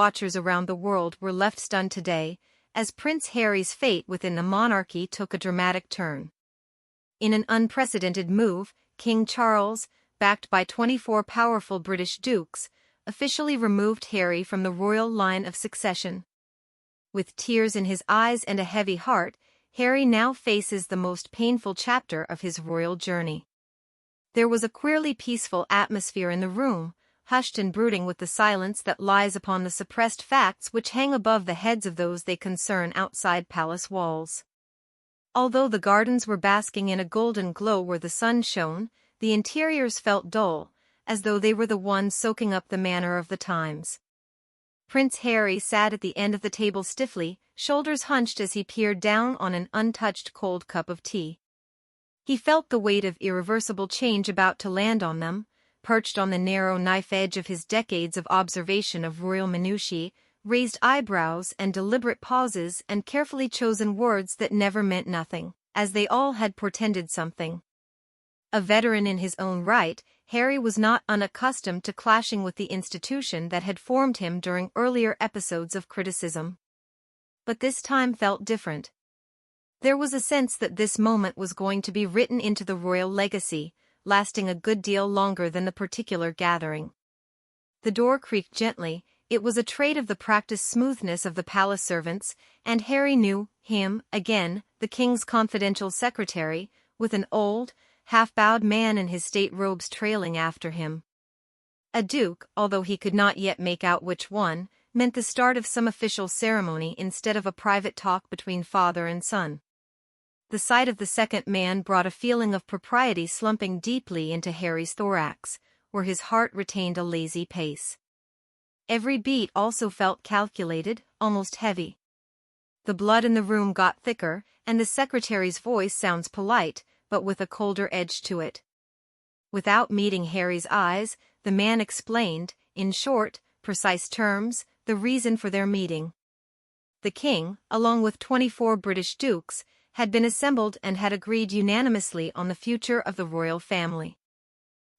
watchers around the world were left stunned today, as Prince Harry's fate within the monarchy took a dramatic turn. In an unprecedented move, King Charles, backed by 24 powerful British dukes, officially removed Harry from the royal line of succession. With tears in his eyes and a heavy heart, Harry now faces the most painful chapter of his royal journey. There was a queerly peaceful atmosphere in the room, hushed and brooding with the silence that lies upon the suppressed facts which hang above the heads of those they concern outside palace walls. Although the gardens were basking in a golden glow where the sun shone, the interiors felt dull, as though they were the ones soaking up the manner of the times. Prince Harry sat at the end of the table stiffly, shoulders hunched as he peered down on an untouched cold cup of tea. He felt the weight of irreversible change about to land on them, perched on the narrow knife edge of his decades of observation of royal minutiae, raised eyebrows and deliberate pauses and carefully chosen words that never meant nothing, as they all had portended something. A veteran in his own right, Harry was not unaccustomed to clashing with the institution that had formed him during earlier episodes of criticism. But this time felt different. There was a sense that this moment was going to be written into the royal legacy, lasting a good deal longer than the particular gathering. The door creaked gently. It was a trait of the practiced smoothness of the palace servants, and Harry knew him again, the king's confidential secretary, with an old, half-bowed man in his state robes trailing after him. A duke, although he could not yet make out which one, meant the start of some official ceremony instead of a private talk between father and son. The sight of the second man brought a feeling of propriety slumping deeply into Harry's thorax, where his heart retained a lazy pace. Every beat also felt calculated, almost heavy. The blood in the room got thicker, and the secretary's voice sounds polite, but with a colder edge to it. Without meeting Harry's eyes, the man explained, in short, precise terms, the reason for their meeting. The king, along with 24 British dukes, had been assembled and had agreed unanimously on the future of the royal family.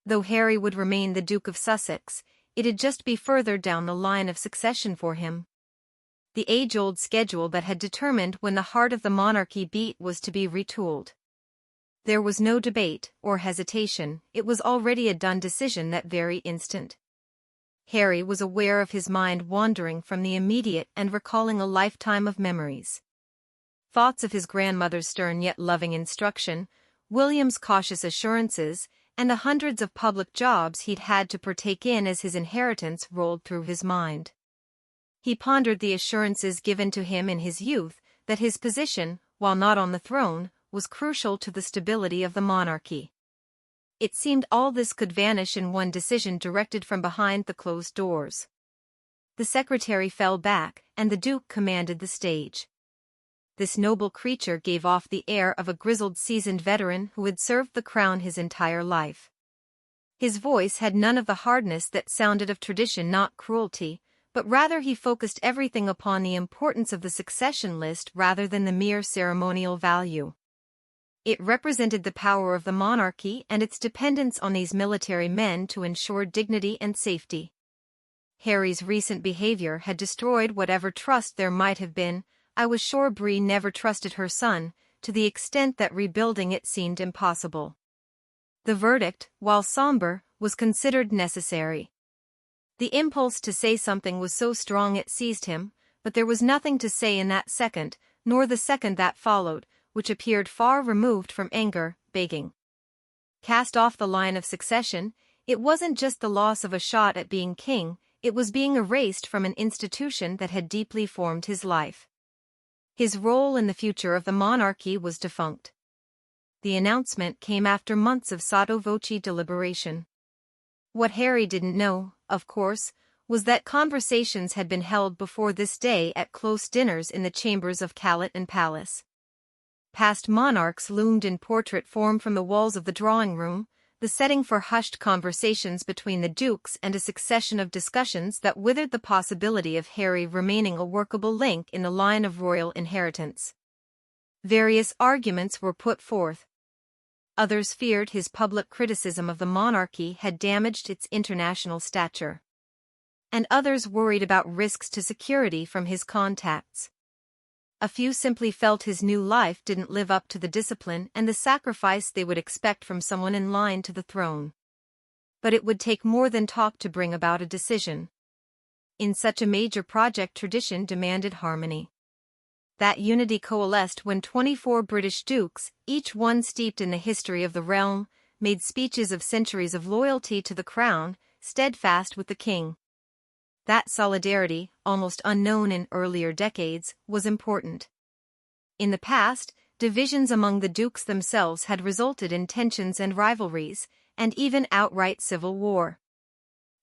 Though Harry would remain the Duke of Sussex, it'd just be further down the line of succession for him. The age-old schedule that had determined when the heart of the monarchy beat was to be retooled. There was no debate or hesitation, it was already a done decision that very instant. Harry was aware of his mind wandering from the immediate and recalling a lifetime of memories. Thoughts of his grandmother's stern yet loving instruction, William's cautious assurances, and the hundreds of public jobs he'd had to partake in as his inheritance rolled through his mind. He pondered the assurances given to him in his youth that his position, while not on the throne, was crucial to the stability of the monarchy. It seemed all this could vanish in one decision directed from behind the closed doors. The secretary fell back, and the Duke commanded the stage. This noble creature gave off the air of a grizzled seasoned veteran who had served the crown his entire life. His voice had none of the hardness that sounded of tradition, not cruelty, but rather he focused everything upon the importance of the succession list rather than the mere ceremonial value. It represented the power of the monarchy and its dependence on these military men to ensure dignity and safety. Harry's recent behavior had destroyed whatever trust there might have been. I was sure Bree never trusted her son, to the extent that rebuilding it seemed impossible. The verdict, while somber, was considered necessary. The impulse to say something was so strong it seized him, but there was nothing to say in that second, nor the second that followed, which appeared far removed from anger, begging. Cast off the line of succession, it wasn't just the loss of a shot at being king, it was being erased from an institution that had deeply formed his life. His role in the future of the monarchy was defunct. The announcement came after months of sotto voce deliberation. What Harry didn't know, of course, was that conversations had been held before this day at close dinners in the chambers of Calais and Palace. Past monarchs loomed in portrait form from the walls of the drawing-room, the setting for hushed conversations between the dukes and a succession of discussions that withered the possibility of Harry remaining a workable link in the line of royal inheritance. Various arguments were put forth. Others feared his public criticism of the monarchy had damaged its international stature. and others worried about risks to security from his contacts. A few simply felt his new life didn't live up to the discipline and the sacrifice they would expect from someone in line to the throne. But it would take more than talk to bring about a decision. In such a major project, tradition demanded harmony. That unity coalesced when 24 British dukes, each one steeped in the history of the realm, made speeches of centuries of loyalty to the crown, steadfast with the king. That solidarity, almost unknown in earlier decades, was important. In the past, divisions among the dukes themselves had resulted in tensions and rivalries, and even outright civil war.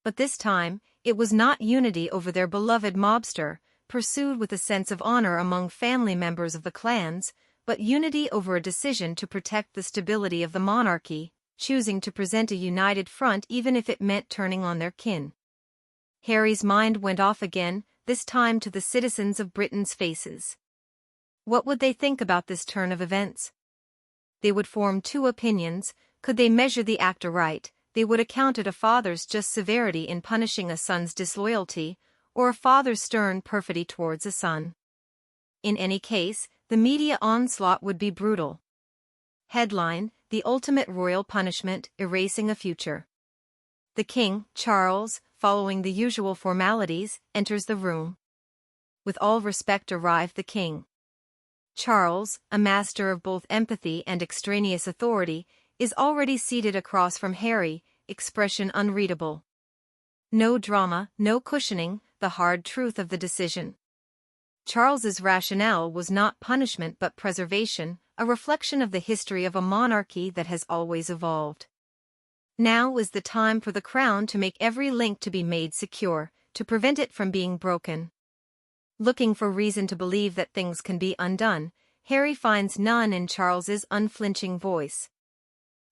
But this time, it was not unity over their beloved mobster, pursued with a sense of honor among family members of the clans, but unity over a decision to protect the stability of the monarchy, choosing to present a united front even if it meant turning on their kin. Harry's mind went off again, this time to the citizens of Britain's faces. What would they think about this turn of events? They would form two opinions. Could they measure the act aright, they would account it a father's just severity in punishing a son's disloyalty, or a father's stern perfidy towards a son. In any case, the media onslaught would be brutal. Headline: The ultimate royal punishment, erasing a future. The King, Charles, following the usual formalities, enters the room. With all respect arrived the King. Charles, a master of both empathy and extraneous authority, is already seated across from Harry, expression unreadable. No drama, no cushioning, the hard truth of the decision. Charles's rationale was not punishment but preservation, a reflection of the history of a monarchy that has always evolved. Now is the time for the crown to make every link to be made secure, to prevent it from being broken. Looking for reason to believe that things can be undone, Harry finds none in Charles's unflinching voice.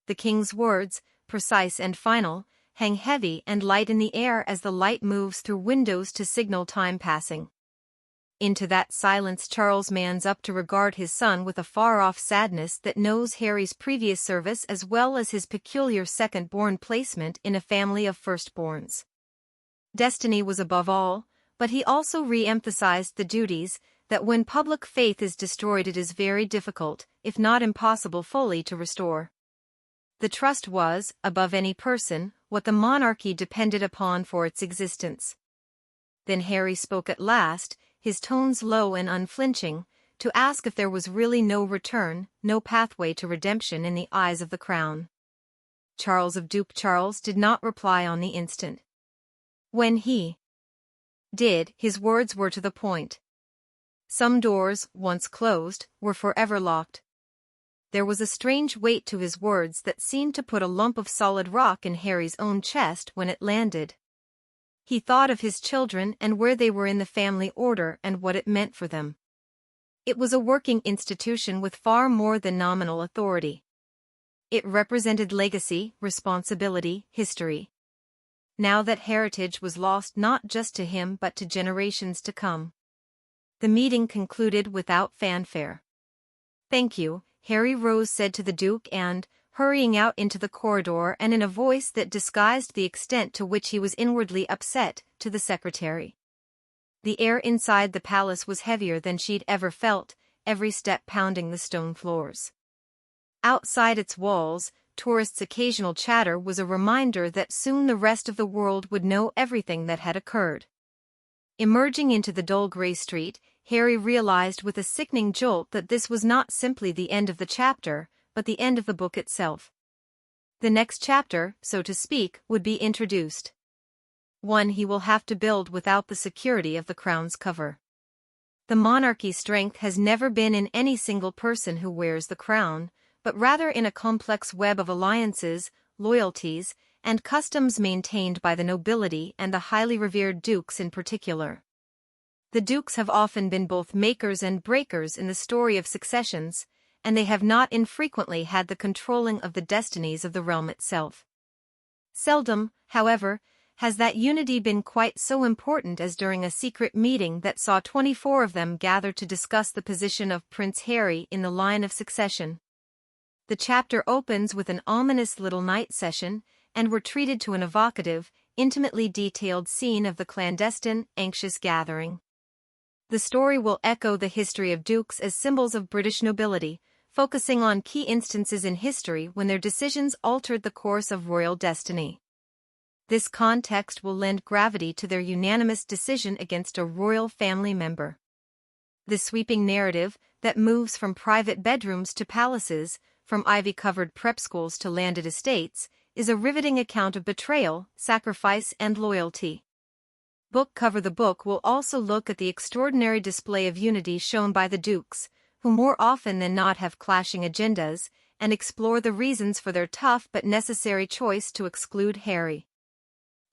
The King's words, precise and final, hang heavy and light in the air as the light moves through windows to signal time passing. Into that silence Charles mans up to regard his son with a far-off sadness that knows Harry's previous service as well as his peculiar second-born placement in a family of firstborns. Destiny was above all, but he also re-emphasized the duties that when public faith is destroyed it is very difficult, if not impossible fully to restore. The trust was, above any person, what the monarchy depended upon for its existence. Then Harry spoke at last, his tones low and unflinching, to ask if there was really no return, no pathway to redemption in the eyes of the crown. Charles of Duke Charles did not reply on the instant. When he did, his words were to the point. Some doors, once closed, were forever locked. There was a strange weight to his words that seemed to put a lump of solid rock in Harry's own chest when it landed. He thought of his children and where they were in the family order and what it meant for them. It was a working institution with far more than nominal authority. It represented legacy, responsibility, history. Now that heritage was lost not just to him but to generations to come. The meeting concluded without fanfare. "Thank you," Harry Rose said to the Duke and, hurrying out into the corridor and in a voice that disguised the extent to which he was inwardly upset, to the secretary. The air inside the palace was heavier than she'd ever felt, every step pounding the stone floors. Outside its walls, tourists' occasional chatter was a reminder that soon the rest of the world would know everything that had occurred. Emerging into the dull grey street, Harry realized with a sickening jolt that this was not simply the end of the chapter, but the end of the book itself. The next chapter, so to speak, would be introduced. One he will have to build without the security of the crown's cover. The monarchy's strength has never been in any single person who wears the crown, but rather in a complex web of alliances, loyalties, and customs maintained by the nobility and the highly revered dukes in particular. The dukes have often been both makers and breakers in the story of successions, and they have not infrequently had the controlling of the destinies of the realm itself. Seldom, however, has that unity been quite so important as during a secret meeting that saw 24 of them gather to discuss the position of Prince Harry in the line of succession. The chapter opens with an ominous little night session, and we're treated to an evocative, intimately detailed scene of the clandestine, anxious gathering. The story will echo the history of dukes as symbols of British nobility, focusing on key instances in history when their decisions altered the course of royal destiny. This context will lend gravity to their unanimous decision against a royal family member. The sweeping narrative, that moves from private bedrooms to palaces, from ivy-covered prep schools to landed estates, is a riveting account of betrayal, sacrifice, and loyalty. Book cover. The book will also look at the extraordinary display of unity shown by the dukes, who more often than not have clashing agendas, and explore the reasons for their tough but necessary choice to exclude Harry.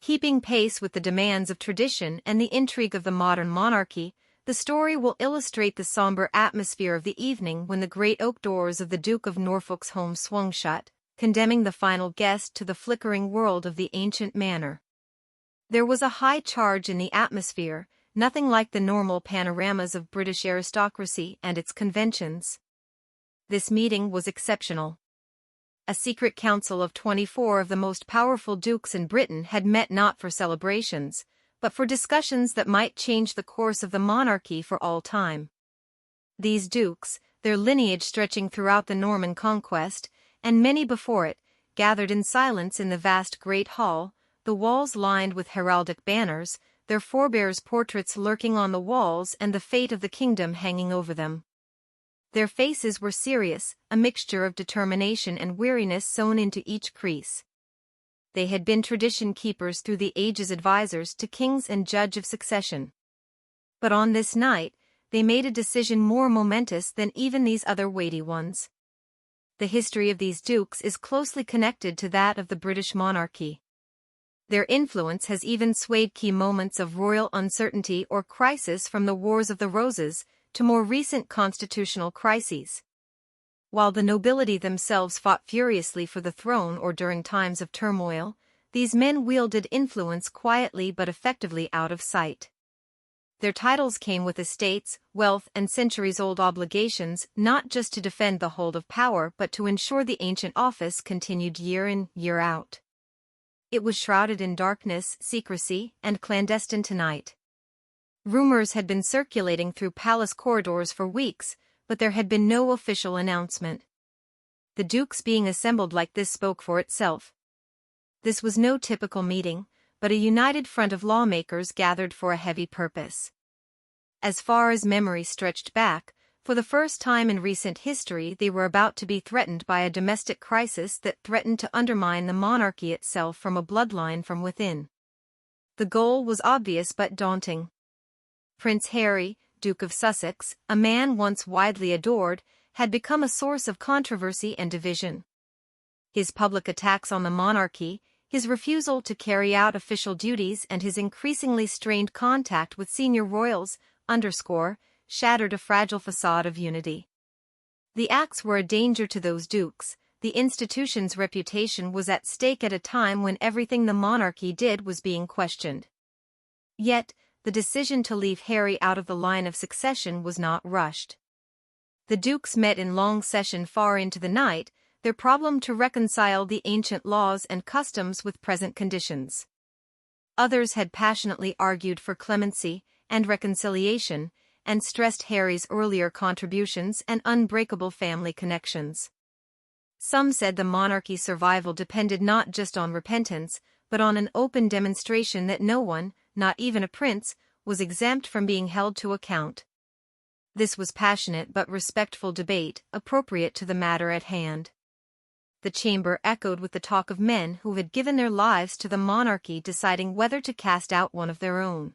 Keeping pace with the demands of tradition and the intrigue of the modern monarchy, the story will illustrate the somber atmosphere of the evening when the great oak doors of the Duke of Norfolk's home swung shut, condemning the final guest to the flickering world of the ancient manor. There was a high charge in the atmosphere, nothing like the normal panoramas of British aristocracy and its conventions. This meeting was exceptional. A secret council of 24 of the most powerful dukes in Britain had met not for celebrations, but for discussions that might change the course of the monarchy for all time. These dukes, their lineage stretching throughout the Norman conquest, and many before it, gathered in silence in the vast Great Hall, the walls lined with heraldic banners, their forebears' portraits lurking on the walls and the fate of the kingdom hanging over them. Their faces were serious, a mixture of determination and weariness sewn into each crease. They had been tradition keepers through the ages, advisors to kings and judge of succession. But on this night, they made a decision more momentous than even these other weighty ones. The history of these dukes is closely connected to that of the British monarchy. Their influence has even swayed key moments of royal uncertainty or crisis, from the Wars of the Roses to more recent constitutional crises. While the nobility themselves fought furiously for the throne or during times of turmoil, these men wielded influence quietly but effectively out of sight. Their titles came with estates, wealth, and centuries-old obligations, not just to defend the hold of power but to ensure the ancient office continued year in, year out. It was shrouded in darkness, secrecy, and clandestine tonight. Rumors had been circulating through palace corridors for weeks, but there had been no official announcement. The dukes being assembled like this spoke for itself. This was no typical meeting, but a united front of lawmakers gathered for a heavy purpose. As far as memory stretched back, for the first time in recent history they were about to be threatened by a domestic crisis that threatened to undermine the monarchy itself from a bloodline from within. The goal was obvious but daunting. Prince Harry, Duke of Sussex, a man once widely adored, had become a source of controversy and division. His public attacks on the monarchy, his refusal to carry out official duties, and his increasingly strained contact with senior royals shattered a fragile facade of unity. The acts were a danger to those dukes. The institution's reputation was at stake at a time when everything the monarchy did was being questioned. Yet, the decision to leave Harry out of the line of succession was not rushed. The dukes met in long session far into the night, their problem to reconcile the ancient laws and customs with present conditions. Others had passionately argued for clemency and reconciliation, and stressed Harry's earlier contributions and unbreakable family connections. Some said the monarchy's survival depended not just on repentance, but on an open demonstration that no one, not even a prince, was exempt from being held to account. This was passionate but respectful debate, appropriate to the matter at hand. The chamber echoed with the talk of men who had given their lives to the monarchy, deciding whether to cast out one of their own.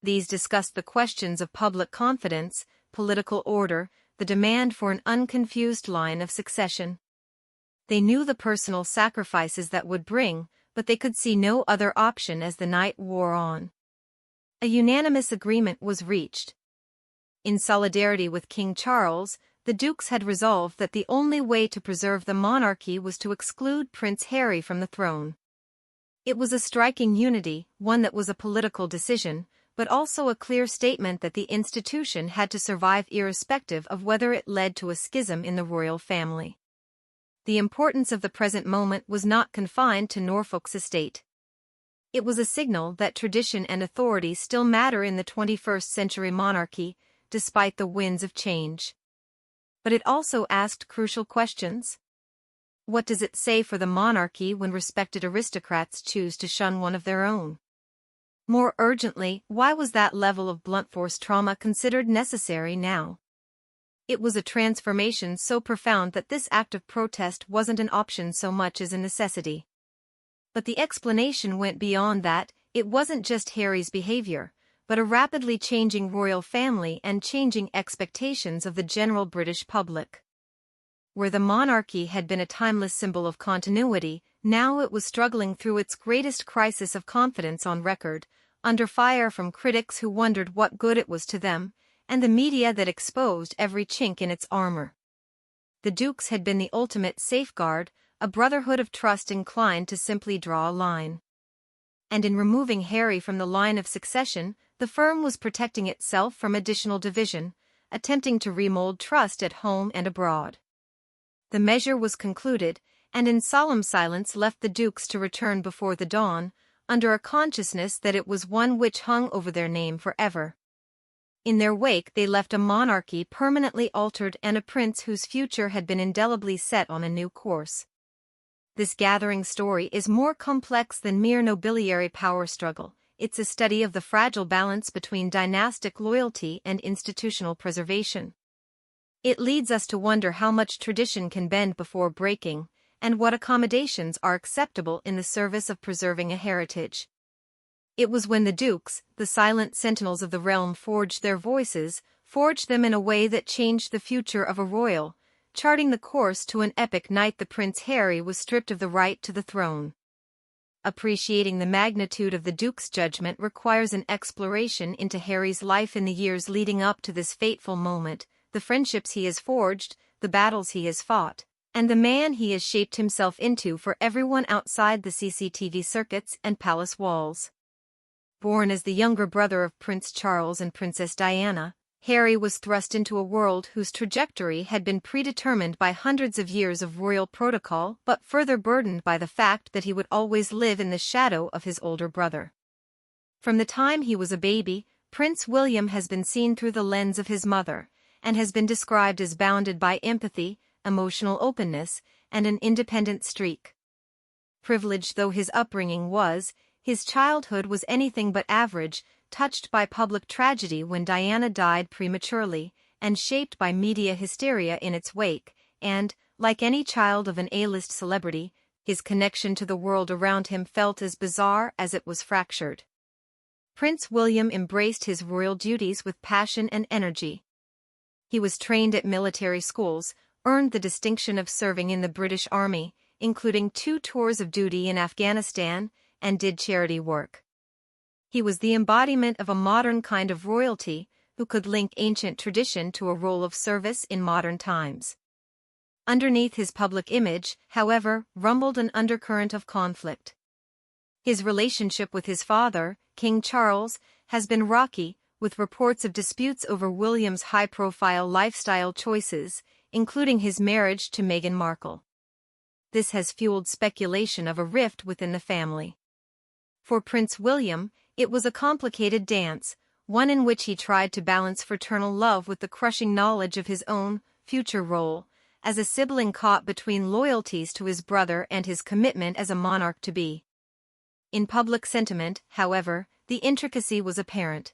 These discussed the questions of public confidence, political order, the demand for an unconfused line of succession. They knew the personal sacrifices that would bring, but they could see no other option as the night wore on. A unanimous agreement was reached. In solidarity with King Charles, the dukes had resolved that the only way to preserve the monarchy was to exclude Prince Harry from the throne. It was a striking unity, one that was a political decision, but also a clear statement that the institution had to survive irrespective of whether it led to a schism in the royal family. The importance of the present moment was not confined to Norfolk's estate. It was a signal that tradition and authority still matter in the 21st century monarchy, despite the winds of change. But it also asked crucial questions. What does it say for the monarchy when respected aristocrats choose to shun one of their own? More urgently, why was that level of blunt force trauma considered necessary now? It was a transformation so profound that this act of protest wasn't an option so much as a necessity. But the explanation went beyond that. It wasn't just Harry's behavior, but a rapidly changing royal family and changing expectations of the general British public. Where the monarchy had been a timeless symbol of continuity, now it was struggling through its greatest crisis of confidence on record, under fire from critics who wondered what good it was to them, and the media that exposed every chink in its armor. The dukes had been the ultimate safeguard, a brotherhood of trust inclined to simply draw a line. And in removing Harry from the line of succession, the firm was protecting itself from additional division, attempting to remold trust at home and abroad. The measure was concluded, and in solemn silence left the dukes to return before the dawn, under a consciousness that it was one which hung over their name forever. In their wake they left a monarchy permanently altered and a prince whose future had been indelibly set on a new course. This gathering story is more complex than mere nobiliary power struggle. It's a study of the fragile balance between dynastic loyalty and institutional preservation. It leads us to wonder how much tradition can bend before breaking, and what accommodations are acceptable in the service of preserving a heritage. It was when the dukes, the silent sentinels of the realm, forged their voices, forged them in a way that changed the future of a royal, charting the course to an epic night. The Prince Harry was stripped of the right to the throne. Appreciating the magnitude of the Duke's judgment requires an exploration into Harry's life in the years leading up to this fateful moment, the friendships he has forged, the battles he has fought, and the man he has shaped himself into for everyone outside the CCTV circuits and palace walls. Born as the younger brother of Prince Charles and Princess Diana, Harry was thrust into a world whose trajectory had been predetermined by hundreds of years of royal protocol but further burdened by the fact that he would always live in the shadow of his older brother. From the time he was a baby, Prince William has been seen through the lens of his mother, and has been described as bounded by empathy, emotional openness, and an independent streak. Privileged though his upbringing was, his childhood was anything but average, touched by public tragedy when Diana died prematurely, and shaped by media hysteria in its wake, and, like any child of an A-list celebrity, his connection to the world around him felt as bizarre as it was fractured. Prince William embraced his royal duties with passion and energy. He was trained at military schools, earned the distinction of serving in the British Army, including 2 tours of duty in Afghanistan, and did charity work. He was the embodiment of a modern kind of royalty, who could link ancient tradition to a role of service in modern times. Underneath his public image, however, rumbled an undercurrent of conflict. His relationship with his father, King Charles, has been rocky, with reports of disputes over William's high-profile lifestyle choices, including his marriage to Meghan Markle. This has fueled speculation of a rift within the family. For Prince William, it was a complicated dance, one in which he tried to balance fraternal love with the crushing knowledge of his own future role as a sibling caught between loyalties to his brother and his commitment as a monarch-to-be. In public sentiment, however, the intricacy was apparent.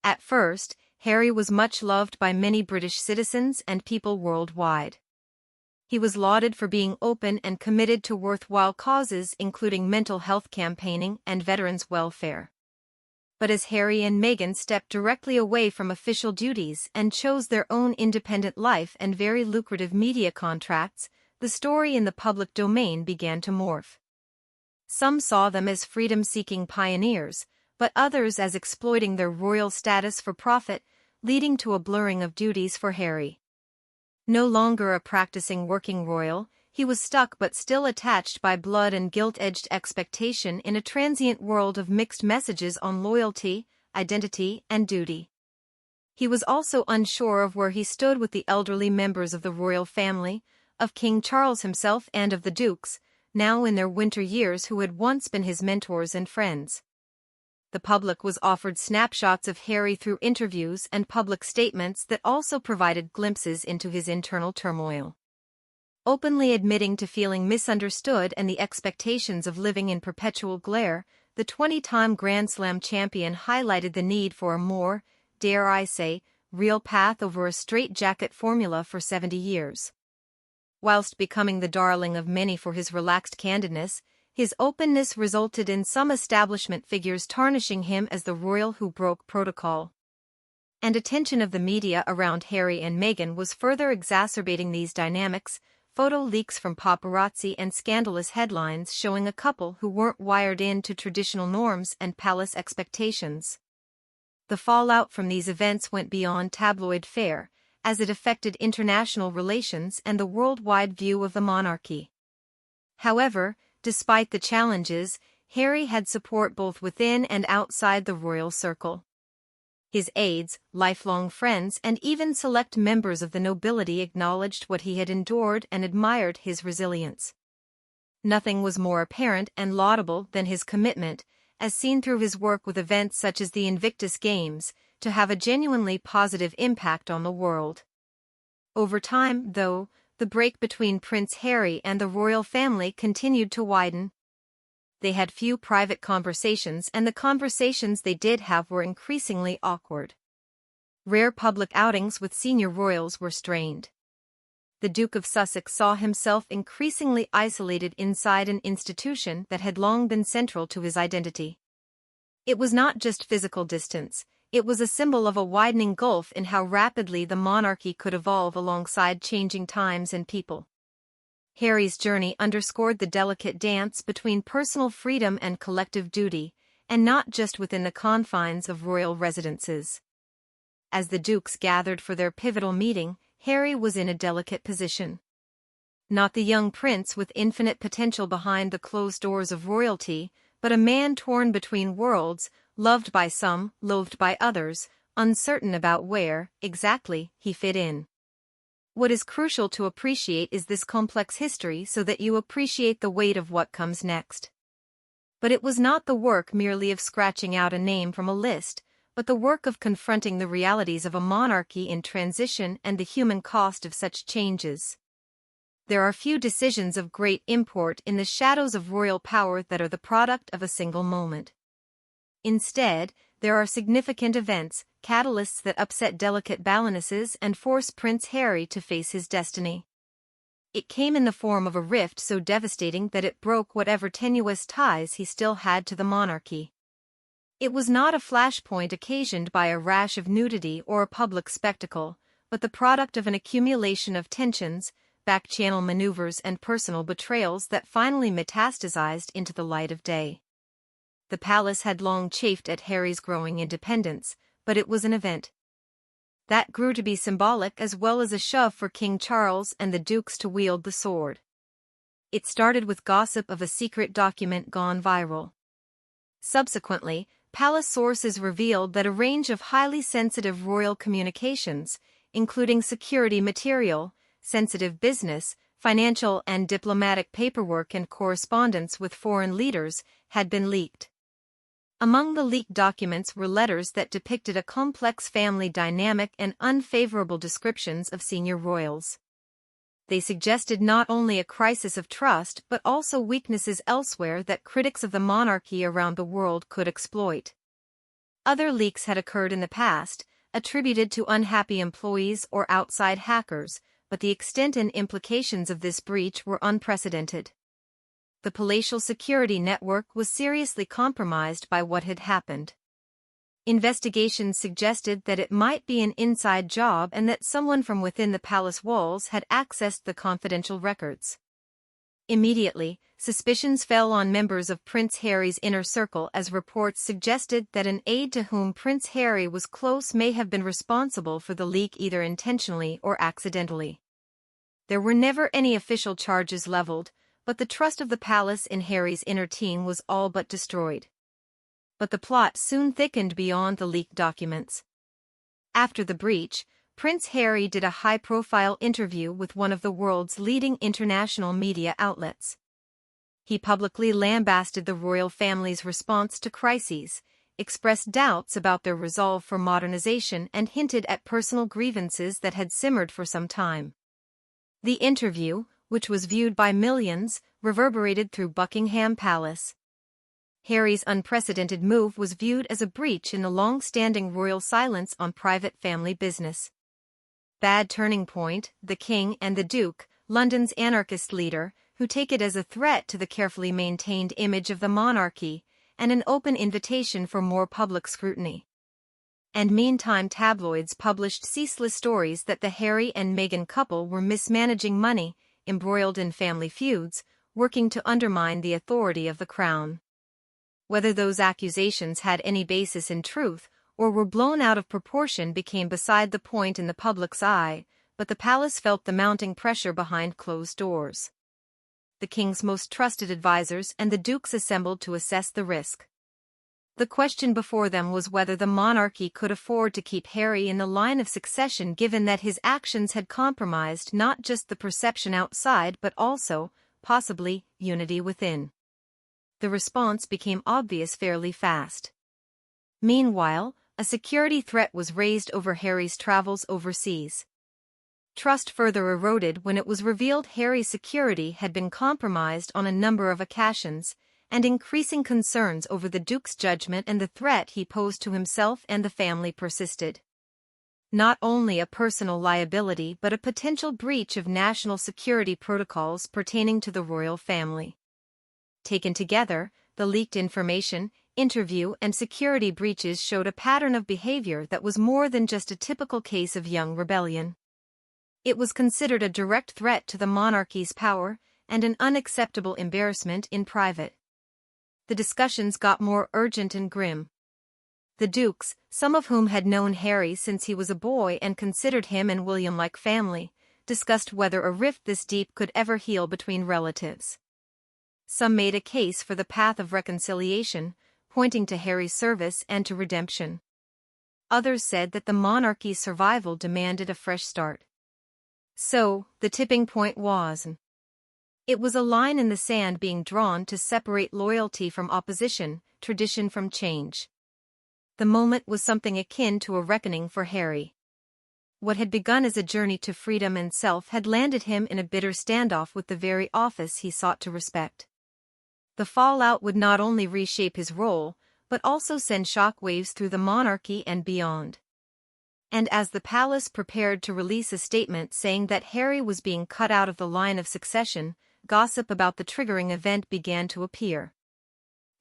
At first, Harry was much loved by many British citizens and people worldwide. He was lauded for being open and committed to worthwhile causes including mental health campaigning and veterans' welfare. But as Harry and Meghan stepped directly away from official duties and chose their own independent life and very lucrative media contracts, the story in the public domain began to morph. Some saw them as freedom-seeking pioneers, but others as exploiting their royal status for profit, leading to a blurring of duties for Harry. No longer a practicing working royal, he was stuck but still attached by blood and gilt-edged expectation in a transient world of mixed messages on loyalty, identity, and duty. He was also unsure of where he stood with the elderly members of the royal family, of King Charles himself and of the dukes, now in their winter years, who had once been his mentors and friends. The public was offered snapshots of Harry through interviews and public statements that also provided glimpses into his internal turmoil. Openly admitting to feeling misunderstood and the expectations of living in perpetual glare, the 20-time Grand Slam champion highlighted the need for a more, dare I say, real path over a straitjacket formula for 70 years. Whilst becoming the darling of many for his relaxed candidness, his openness resulted in some establishment figures tarnishing him as the royal who broke protocol. And attention of the media around Harry and Meghan was further exacerbating these dynamics. Photo leaks from paparazzi and scandalous headlines showing a couple who weren't wired into traditional norms and palace expectations. The fallout from these events went beyond tabloid fare, as it affected international relations and the worldwide view of the monarchy. However, despite the challenges, Harry had support both within and outside the royal circle. His aides, lifelong friends, and even select members of the nobility acknowledged what he had endured and admired his resilience. Nothing was more apparent and laudable than his commitment, as seen through his work with events such as the Invictus Games, to have a genuinely positive impact on the world. Over time, though, the break between Prince Harry and the royal family continued to widen. They had few private conversations, and the conversations they did have were increasingly awkward. Rare public outings with senior royals were strained. The Duke of Sussex saw himself increasingly isolated inside an institution that had long been central to his identity. It was not just physical distance, it was a symbol of a widening gulf in how rapidly the monarchy could evolve alongside changing times and people. Harry's journey underscored the delicate dance between personal freedom and collective duty, and not just within the confines of royal residences. As the dukes gathered for their pivotal meeting, Harry was in a delicate position. Not the young prince with infinite potential behind the closed doors of royalty, but a man torn between worlds, loved by some, loathed by others, uncertain about where, exactly, he fit in. What is crucial to appreciate is this complex history so that you appreciate the weight of what comes next. But it was not the work merely of scratching out a name from a list, but the work of confronting the realities of a monarchy in transition and the human cost of such changes. There are few decisions of great import in the shadows of royal power that are the product of a single moment. Instead, there are significant events, catalysts that upset delicate balances and force Prince Harry to face his destiny. It came in the form of a rift so devastating that it broke whatever tenuous ties he still had to the monarchy. It was not a flashpoint occasioned by a rash of nudity or a public spectacle, but the product of an accumulation of tensions, back-channel maneuvers and personal betrayals that finally metastasized into the light of day. The palace had long chafed at Harry's growing independence, but it was an event that grew to be symbolic as well as a shove for King Charles and the dukes to wield the sword. It started with gossip of a secret document gone viral. Subsequently, palace sources revealed that a range of highly sensitive royal communications, including security material, sensitive business, financial and diplomatic paperwork and correspondence with foreign leaders, had been leaked. Among the leaked documents were letters that depicted a complex family dynamic and unfavorable descriptions of senior royals. They suggested not only a crisis of trust but also weaknesses elsewhere that critics of the monarchy around the world could exploit. Other leaks had occurred in the past, attributed to unhappy employees or outside hackers, but the extent and implications of this breach were unprecedented. The palatial security network was seriously compromised by what had happened. Investigations suggested that it might be an inside job and that someone from within the palace walls had accessed the confidential records. Immediately, suspicions fell on members of Prince Harry's inner circle as reports suggested that an aide to whom Prince Harry was close may have been responsible for the leak either intentionally or accidentally. There were never any official charges leveled, but the trust of the palace in Harry's inner team was all but destroyed. But the plot soon thickened beyond the leaked documents. After the breach, Prince Harry did a high-profile interview with one of the world's leading international media outlets. He publicly lambasted the royal family's response to crises, expressed doubts about their resolve for modernization, and hinted at personal grievances that had simmered for some time. The interview, which was viewed by millions, reverberated through Buckingham Palace. Harry's unprecedented move was viewed as a breach in the long-standing royal silence on private family business. Bad turning point, the King and the Duke, London's anarchist leader, who take it as a threat to the carefully maintained image of the monarchy, and an open invitation for more public scrutiny. And meantime tabloids published ceaseless stories that the Harry and Meghan couple were mismanaging money, embroiled in family feuds, working to undermine the authority of the crown. Whether those accusations had any basis in truth, or were blown out of proportion became beside the point in the public's eye, but the palace felt the mounting pressure behind closed doors. The king's most trusted advisers and the dukes assembled to assess the risk. The question before them was whether the monarchy could afford to keep Harry in the line of succession given that his actions had compromised not just the perception outside but also, possibly, unity within. The response became obvious fairly fast. Meanwhile, a security threat was raised over Harry's travels overseas. Trust further eroded when it was revealed Harry's security had been compromised on a number of occasions, and increasing concerns over the Duke's judgment and the threat he posed to himself and the family persisted. Not only a personal liability but a potential breach of national security protocols pertaining to the royal family. Taken together, the leaked information, interview and security breaches showed a pattern of behavior that was more than just a typical case of young rebellion. It was considered a direct threat to the monarchy's power and an unacceptable embarrassment in private. The discussions got more urgent and grim. The dukes, some of whom had known Harry since he was a boy and considered him and William like family, discussed whether a rift this deep could ever heal between relatives. Some made a case for the path of reconciliation, pointing to Harry's service and to redemption. Others said that the monarchy's survival demanded a fresh start. So, the tipping point was. It was a line in the sand being drawn to separate loyalty from opposition, tradition from change. The moment was something akin to a reckoning for Harry. What had begun as a journey to freedom and self had landed him in a bitter standoff with the very office he sought to respect. The fallout would not only reshape his role, but also send shock waves through the monarchy and beyond. And as the palace prepared to release a statement saying that Harry was being cut out of the line of succession, gossip about the triggering event began to appear.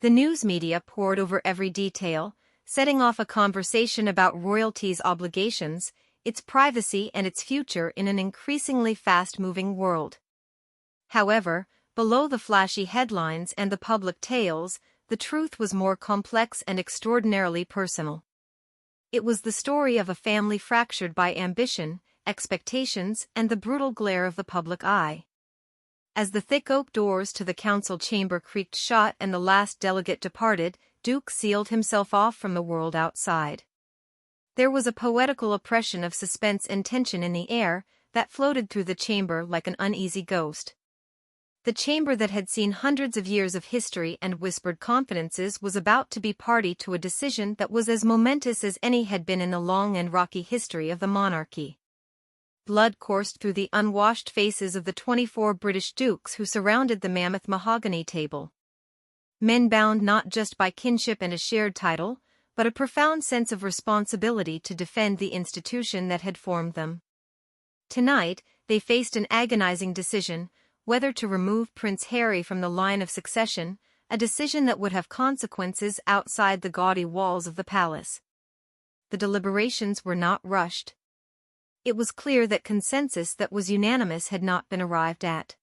The news media pored over every detail, setting off a conversation about royalty's obligations, its privacy and its future in an increasingly fast-moving world. However, below the flashy headlines and the public tales, the truth was more complex and extraordinarily personal. It was the story of a family fractured by ambition, expectations, and the brutal glare of the public eye. As the thick oak doors to the council chamber creaked shut and the last delegate departed, Duke sealed himself off from the world outside. There was a poetical oppression of suspense and tension in the air that floated through the chamber like an uneasy ghost. The chamber that had seen hundreds of years of history and whispered confidences was about to be party to a decision that was as momentous as any had been in the long and rocky history of the monarchy. Blood coursed through the unwashed faces of the 24 British dukes who surrounded the mammoth mahogany table. Men bound not just by kinship and a shared title, but a profound sense of responsibility to defend the institution that had formed them. Tonight, they faced an agonizing decision, whether to remove Prince Harry from the line of succession, a decision that would have consequences outside the gaudy walls of the palace. The deliberations were not rushed. It was clear that consensus that was unanimous had not been arrived at.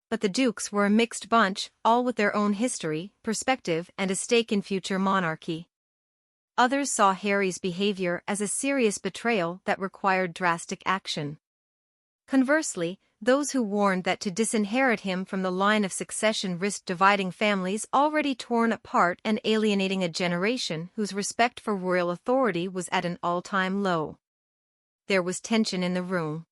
But the dukes were a mixed bunch, all with their own history, perspective, and a stake in future monarchy. Others saw Harry's behavior as a serious betrayal that required drastic action. Conversely, those who warned that to disinherit him from the line of succession risked dividing families already torn apart and alienating a generation whose respect for royal authority was at an all-time low. There was tension in the room.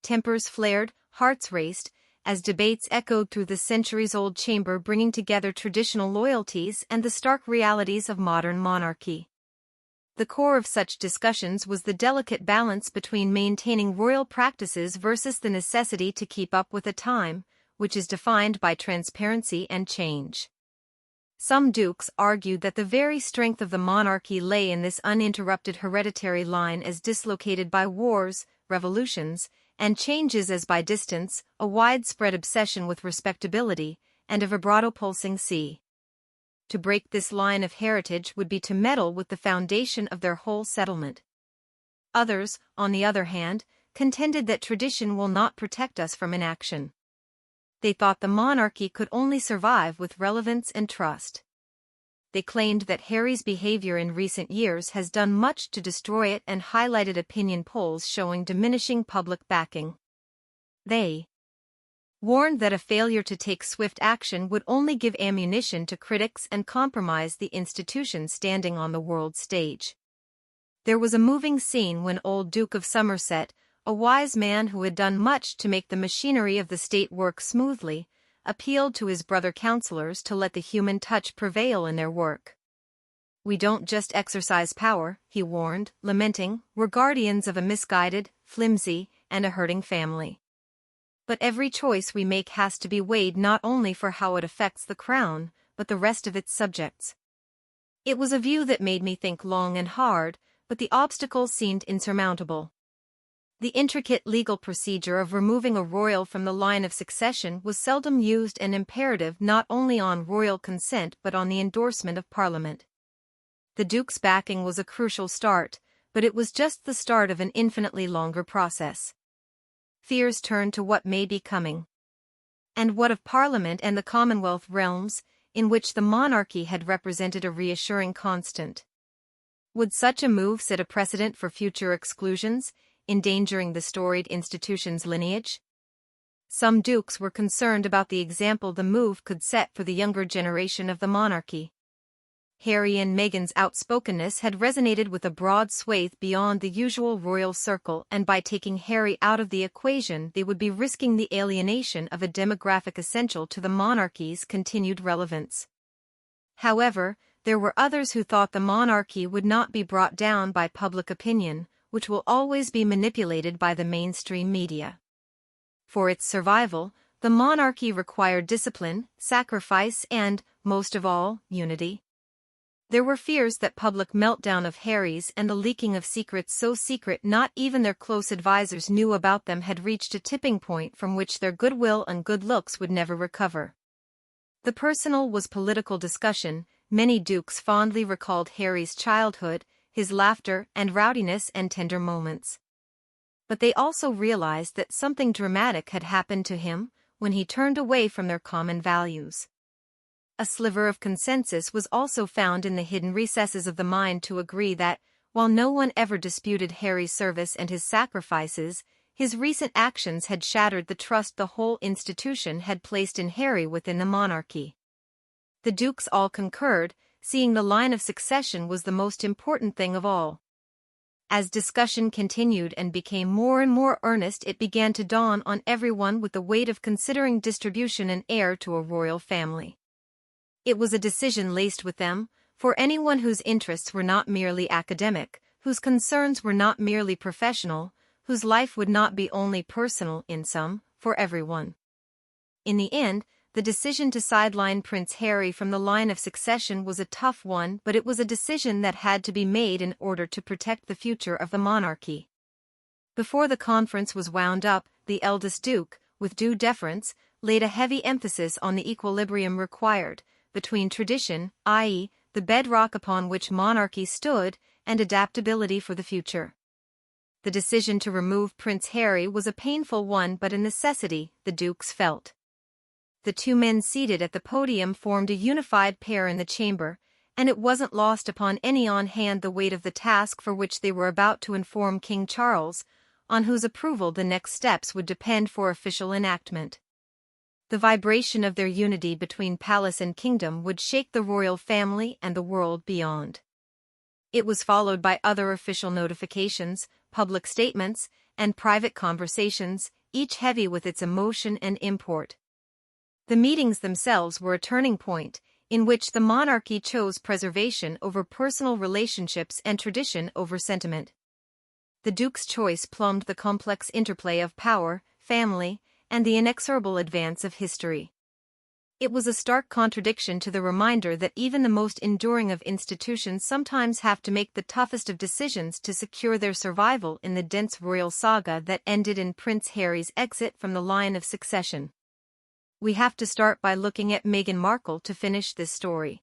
Tempers flared, hearts raced, as debates echoed through the centuries-old chamber, bringing together traditional loyalties and the stark realities of modern monarchy. The core of such discussions was the delicate balance between maintaining royal practices versus the necessity to keep up with the time, which is defined by transparency and change. Some dukes argued that the very strength of the monarchy lay in this uninterrupted hereditary line, as dislocated by wars, revolutions, and changes as by distance, a widespread obsession with respectability, and a vibrato-pulsing sea. To break this line of heritage would be to meddle with the foundation of their whole settlement. Others, on the other hand, contended that tradition will not protect us from inaction. They thought the monarchy could only survive with relevance and trust. They claimed that Harry's behavior in recent years has done much to destroy it and highlighted opinion polls showing diminishing public backing. They warned that a failure to take swift action would only give ammunition to critics and compromise the institution standing on the world stage. There was a moving scene when old Duke of Somerset, a wise man who had done much to make the machinery of the state work smoothly, appealed to his brother councillors to let the human touch prevail in their work. "We don't just exercise power," he warned, lamenting, "we're guardians of a misguided, flimsy, and a hurting family. But every choice we make has to be weighed not only for how it affects the crown, but the rest of its subjects." It was a view that made me think long and hard, but the obstacles seemed insurmountable. The intricate legal procedure of removing a royal from the line of succession was seldom used and imperative not only on royal consent but on the endorsement of Parliament. The Duke's backing was a crucial start, but it was just the start of an infinitely longer process. Fears turned to what may be coming. And what of Parliament and the Commonwealth realms, in which the monarchy had represented a reassuring constant? Would such a move set a precedent for future exclusions, endangering the storied institution's lineage? Some dukes were concerned about the example the move could set for the younger generation of the monarchy. Harry and Meghan's outspokenness had resonated with a broad swathe beyond the usual royal circle, and by taking Harry out of the equation they would be risking the alienation of a demographic essential to the monarchy's continued relevance. However, there were others who thought the monarchy would not be brought down by public opinion, which will always be manipulated by the mainstream media. For its survival, the monarchy required discipline, sacrifice, and, most of all, unity. There were fears that public meltdown of Harry's and the leaking of secrets so secret not even their close advisers knew about them had reached a tipping point from which their goodwill and good looks would never recover. The personal was political discussion. Many dukes fondly recalled Harry's childhood, his laughter and rowdiness and tender moments. But they also realized that something dramatic had happened to him when he turned away from their common values. A sliver of consensus was also found in the hidden recesses of the mind to agree that, while no one ever disputed Harry's service and his sacrifices, his recent actions had shattered the trust the whole institution had placed in Harry within the monarchy. The dukes all concurred, seeing the line of succession was the most important thing of all. As discussion continued and became more and more earnest, it began to dawn on everyone with the weight of considering distribution and heir to a royal family. It was a decision laced with them, for anyone whose interests were not merely academic, whose concerns were not merely professional, whose life would not be only personal in sum, for everyone. In the end, the decision to sideline Prince Harry from the line of succession was a tough one, but it was a decision that had to be made in order to protect the future of the monarchy. Before the conference was wound up, the eldest duke, with due deference, laid a heavy emphasis on the equilibrium required between tradition, i.e., the bedrock upon which monarchy stood, and adaptability for the future. The decision to remove Prince Harry was a painful one but a necessity, the dukes felt. The two men seated at the podium formed a unified pair in the chamber, and it wasn't lost upon any on hand the weight of the task for which they were about to inform King Charles, on whose approval the next steps would depend for official enactment. The vibration of their unity between palace and kingdom would shake the royal family and the world beyond. It was followed by other official notifications, public statements, and private conversations, each heavy with its emotion and import. The meetings themselves were a turning point, in which the monarchy chose preservation over personal relationships and tradition over sentiment. The Duke's choice plumbed the complex interplay of power, family, and the inexorable advance of history. It was a stark contradiction to the reminder that even the most enduring of institutions sometimes have to make the toughest of decisions to secure their survival in the dense royal saga that ended in Prince Harry's exit from the line of succession. We have to start by looking at Meghan Markle to finish this story.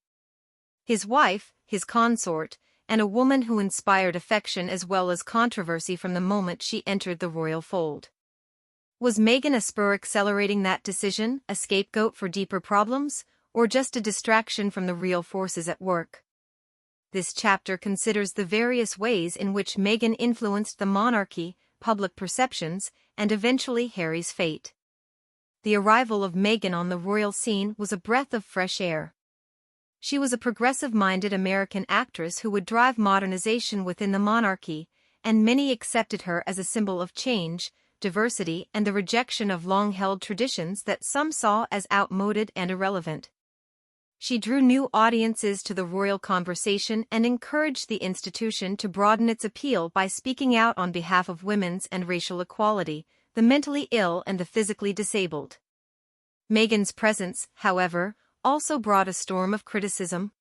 His wife, his consort, and a woman who inspired affection as well as controversy from the moment she entered the royal fold. Was Meghan a spur accelerating that decision, a scapegoat for deeper problems, or just a distraction from the real forces at work? This chapter considers the various ways in which Meghan influenced the monarchy, public perceptions, and eventually Harry's fate. The arrival of Meghan on the royal scene was a breath of fresh air. She was a progressive-minded American actress who would drive modernization within the monarchy, and many accepted her as a symbol of change, diversity, and the rejection of long-held traditions that some saw as outmoded and irrelevant. She drew new audiences to the royal conversation and encouraged the institution to broaden its appeal by speaking out on behalf of women's and racial equality, the mentally ill and the physically disabled. Meghan's presence, however, also brought a storm of criticism.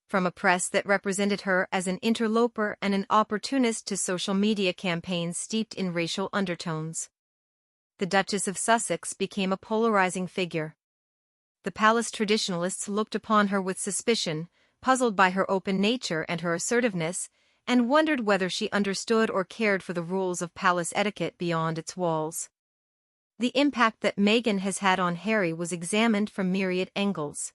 From a press that represented her as an interloper and an opportunist to social media campaigns steeped in racial undertones. The Duchess of Sussex became a polarizing figure. The palace traditionalists looked upon her with suspicion, puzzled by her open nature and her assertiveness, and wondered whether she understood or cared for the rules of palace etiquette beyond its walls. The impact that Meghan has had on Harry was examined from myriad angles.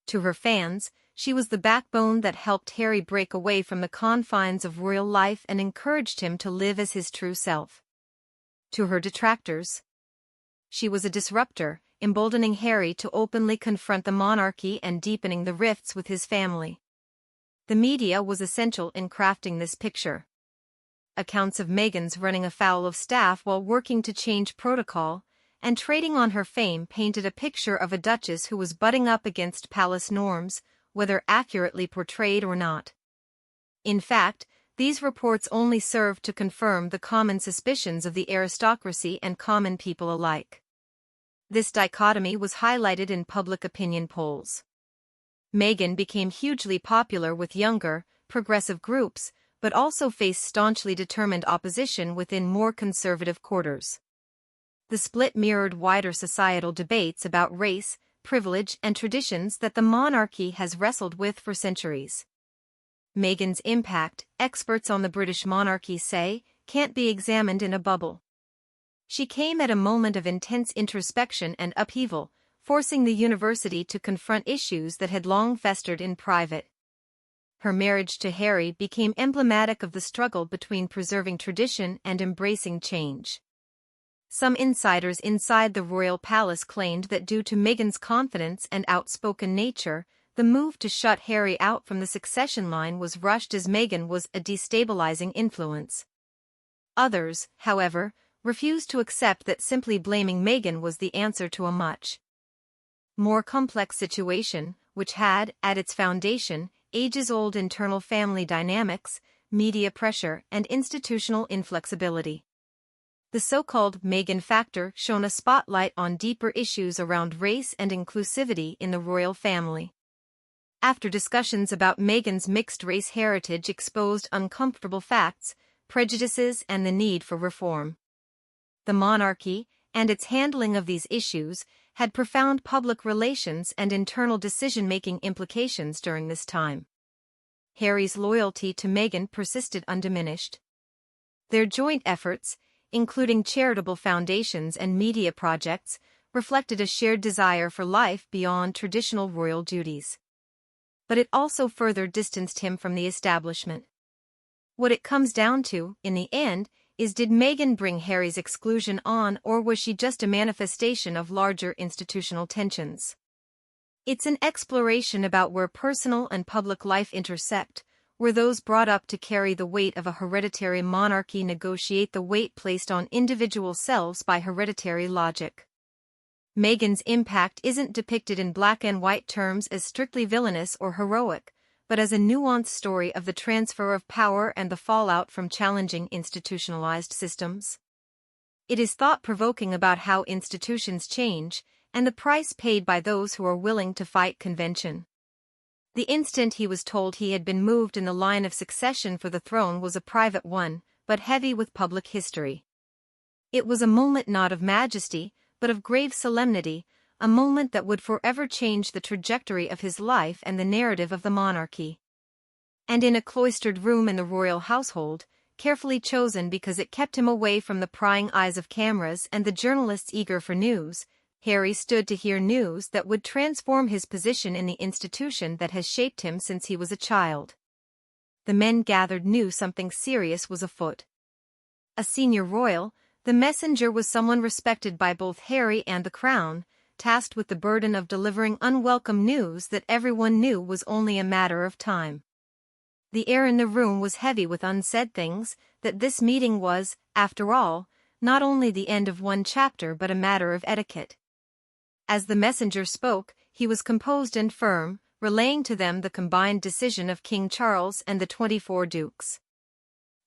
To her fans, she was the backbone that helped Harry break away from the confines of royal life and encouraged him to live as his true self. To her detractors, she was a disruptor, emboldening Harry to openly confront the monarchy and deepening the rifts with his family. The media was essential in crafting this picture. Accounts of Meghan's running afoul of staff while working to change protocol and trading on her fame painted a picture of a duchess who was butting up against palace norms, whether accurately portrayed or not. In fact, these reports only served to confirm the common suspicions of the aristocracy and common people alike. This dichotomy was highlighted in public opinion polls. Meghan became hugely popular with younger, progressive groups, but also faced staunchly determined opposition within more conservative quarters. The split mirrored wider societal debates about race, privilege, and traditions that the monarchy has wrestled with for centuries. Meghan's impact, experts on the British monarchy say, can't be examined in a bubble. She came at a moment of intense introspection and upheaval, forcing the university to confront issues that had long festered in private. Her marriage to Harry became emblematic of the struggle between preserving tradition and embracing change. Some insiders inside the royal palace claimed that due to Meghan's confidence and outspoken nature, the move to shut Harry out from the succession line was rushed as Meghan was a destabilizing influence. Others, however, refused to accept that simply blaming Meghan was the answer to a much more complex situation, which had, at its foundation, ages-old internal family dynamics, media pressure, and institutional inflexibility. The so-called Meghan factor shone a spotlight on deeper issues around race and inclusivity in the royal family. After discussions about Meghan's mixed-race heritage exposed uncomfortable facts, prejudices, and the need for reform. The monarchy, and its handling of these issues, had profound public relations and internal decision-making implications during this time. Harry's loyalty to Meghan persisted undiminished. Their joint efforts, including charitable foundations and media projects, reflected a shared desire for life beyond traditional royal duties. But it also further distanced him from the establishment. What it comes down to, in the end, is did Meghan bring Harry's exclusion on, or was she just a manifestation of larger institutional tensions? It's an exploration about where personal and public life intersect, were those brought up to carry the weight of a hereditary monarchy negotiate the weight placed on individual selves by hereditary logic. Meghan's impact isn't depicted in black and white terms as strictly villainous or heroic, but as a nuanced story of the transfer of power and the fallout from challenging institutionalized systems. It is thought-provoking about how institutions change, and the price paid by those who are willing to fight convention. The instant he was told he had been moved in the line of succession for the throne was a private one, but heavy with public history. It was a moment not of majesty, but of grave solemnity, a moment that would forever change the trajectory of his life and the narrative of the monarchy. And in a cloistered room in the royal household, carefully chosen because it kept him away from the prying eyes of cameras and the journalists eager for news, Harry stood to hear news that would transform his position in the institution that has shaped him since he was a child. The men gathered knew something serious was afoot. A senior royal, the messenger was someone respected by both Harry and the crown, tasked with the burden of delivering unwelcome news that everyone knew was only a matter of time. The air in the room was heavy with unsaid things, that this meeting was, after all, not only the end of one chapter but a matter of etiquette. As the messenger spoke, he was composed and firm, relaying to them the combined decision of King Charles and the 24 dukes.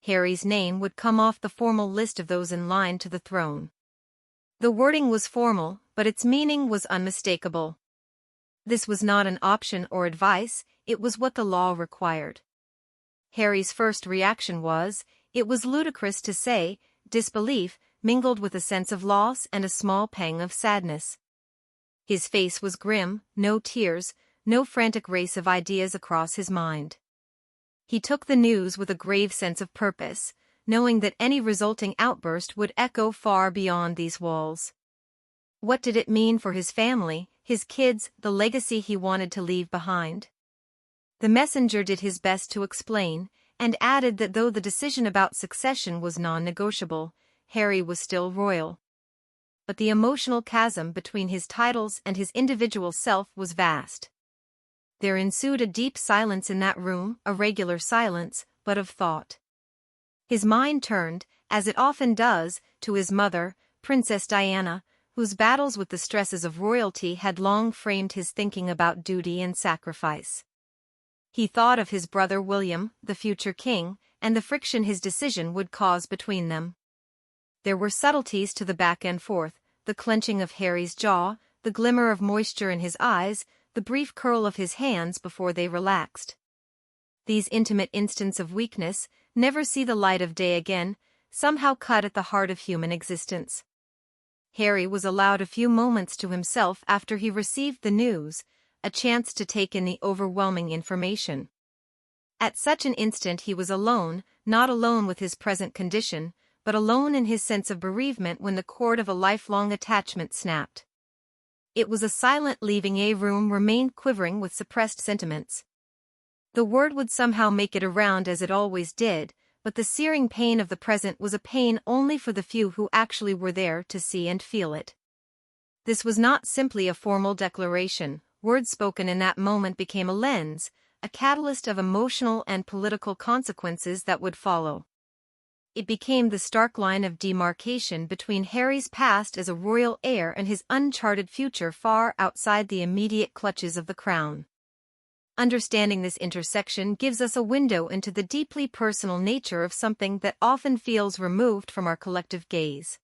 Harry's name would come off the formal list of those in line to the throne. The wording was formal, but its meaning was unmistakable. This was not an option or advice, it was what the law required. Harry's first reaction was, it was ludicrous to say, disbelief, mingled with a sense of loss and a small pang of sadness. His face was grim, no tears, no frantic race of ideas across his mind. He took the news with a grave sense of purpose, knowing that any resulting outburst would echo far beyond these walls. What did it mean for his family, his kids, the legacy he wanted to leave behind? The messenger did his best to explain, and added that though the decision about succession was non-negotiable, Harry was still royal. But the emotional chasm between his titles and his individual self was vast. There ensued a deep silence in that room, a regular silence, but of thought. His mind turned, as it often does, to his mother, Princess Diana, whose battles with the stresses of royalty had long framed his thinking about duty and sacrifice. He thought of his brother William, the future king, and the friction his decision would cause between them. There were subtleties to the back and forth, the clenching of Harry's jaw, the glimmer of moisture in his eyes, the brief curl of his hands before they relaxed. These intimate instants of weakness, never see the light of day again, somehow cut at the heart of human existence. Harry was allowed a few moments to himself after he received the news, a chance to take in the overwhelming information. At such an instant he was alone, not alone with his present condition, but alone in his sense of bereavement when the cord of a lifelong attachment snapped. It was a silent leaving a room remained quivering with suppressed sentiments. The word would somehow make it around as it always did, but the searing pain of the present was a pain only for the few who actually were there to see and feel it. This was not simply a formal declaration, words spoken in that moment became a lens, a catalyst of emotional and political consequences that would follow. It became the stark line of demarcation between Harry's past as a royal heir and his uncharted future far outside the immediate clutches of the crown. Understanding this intersection gives us a window into the deeply personal nature of something that often feels removed from our collective gaze.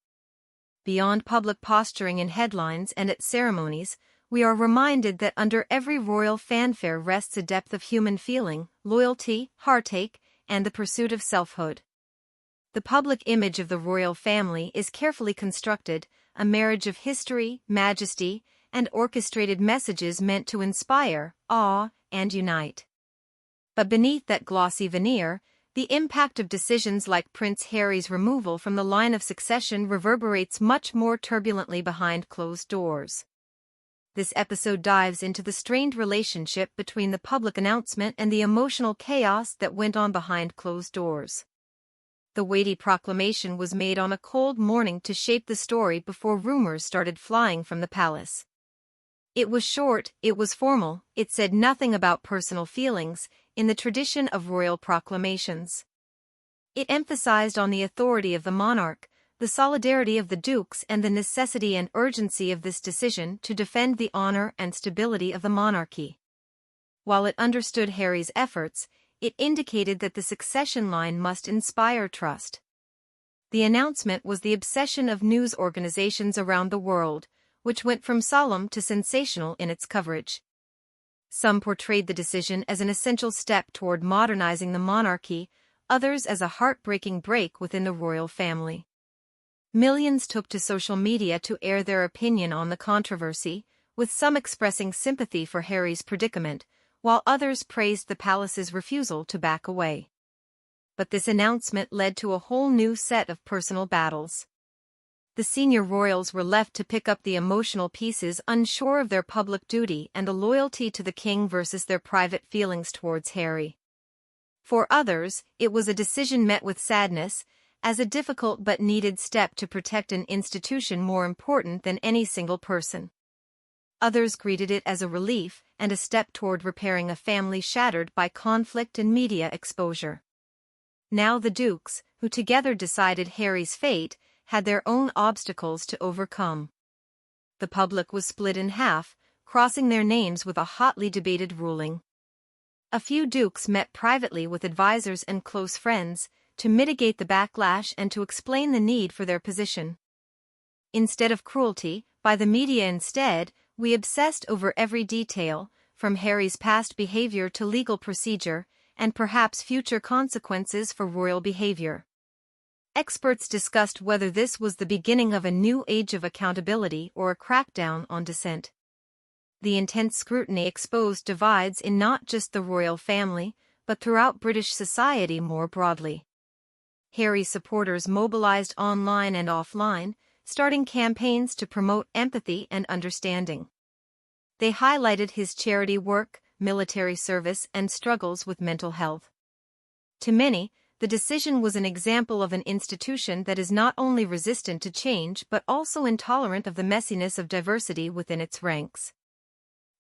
Beyond public posturing in headlines and at ceremonies, we are reminded that under every royal fanfare rests a depth of human feeling, loyalty, heartache, and the pursuit of selfhood. The public image of the royal family is carefully constructed, a marriage of history, majesty, and orchestrated messages meant to inspire, awe, and unite. But beneath that glossy veneer, the impact of decisions like Prince Harry's removal from the line of succession reverberates much more turbulently behind closed doors. This episode dives into the strained relationship between the public announcement and the emotional chaos that went on behind closed doors. The weighty proclamation was made on a cold morning to shape the story before rumors started flying from the palace. It was short, it was formal, it said nothing about personal feelings, in the tradition of royal proclamations. It emphasized on the authority of the monarch, the solidarity of the dukes, and the necessity and urgency of this decision to defend the honor and stability of the monarchy. While it understood Harry's efforts, it indicated that the succession line must inspire trust. The announcement was the obsession of news organizations around the world, which went from solemn to sensational in its coverage. Some portrayed the decision as an essential step toward modernizing the monarchy, others as a heartbreaking break within the royal family. Millions took to social media to air their opinion on the controversy, with some expressing sympathy for Harry's predicament, while others praised the palace's refusal to back away. But this announcement led to a whole new set of personal battles. The senior royals were left to pick up the emotional pieces, unsure of their public duty and the loyalty to the king versus their private feelings towards Harry. For others, it was a decision met with sadness, as a difficult but needed step to protect an institution more important than any single person. Others greeted it as a relief and a step toward repairing a family shattered by conflict and media exposure. Now the dukes, who together decided Harry's fate, had their own obstacles to overcome. The public was split in half, crossing their names with a hotly debated ruling. A few dukes met privately with advisors and close friends, to mitigate the backlash and to explain the need for their position. Instead of cruelty, by the media instead, we obsessed over every detail, from Harry's past behavior to legal procedure, and perhaps future consequences for royal behavior. Experts discussed whether this was the beginning of a new age of accountability or a crackdown on dissent. The intense scrutiny exposed divides in not just the royal family, but throughout British society more broadly. Harry's supporters mobilized online and offline, starting campaigns to promote empathy and understanding. They highlighted his charity work, military service, and struggles with mental health. To many, the decision was an example of an institution that is not only resistant to change but also intolerant of the messiness of diversity within its ranks.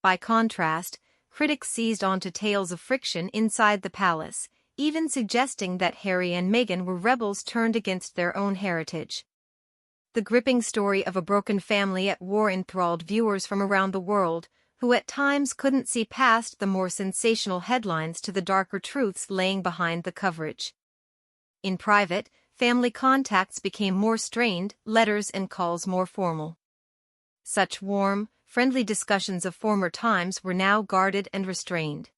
By contrast, critics seized onto tales of friction inside the palace, even suggesting that Harry and Meghan were rebels turned against their own heritage. The gripping story of a broken family at war enthralled viewers from around the world, who at times couldn't see past the more sensational headlines to the darker truths laying behind the coverage. In private, family contacts became more strained, letters and calls more formal. Such warm, friendly discussions of former times were now guarded and restrained.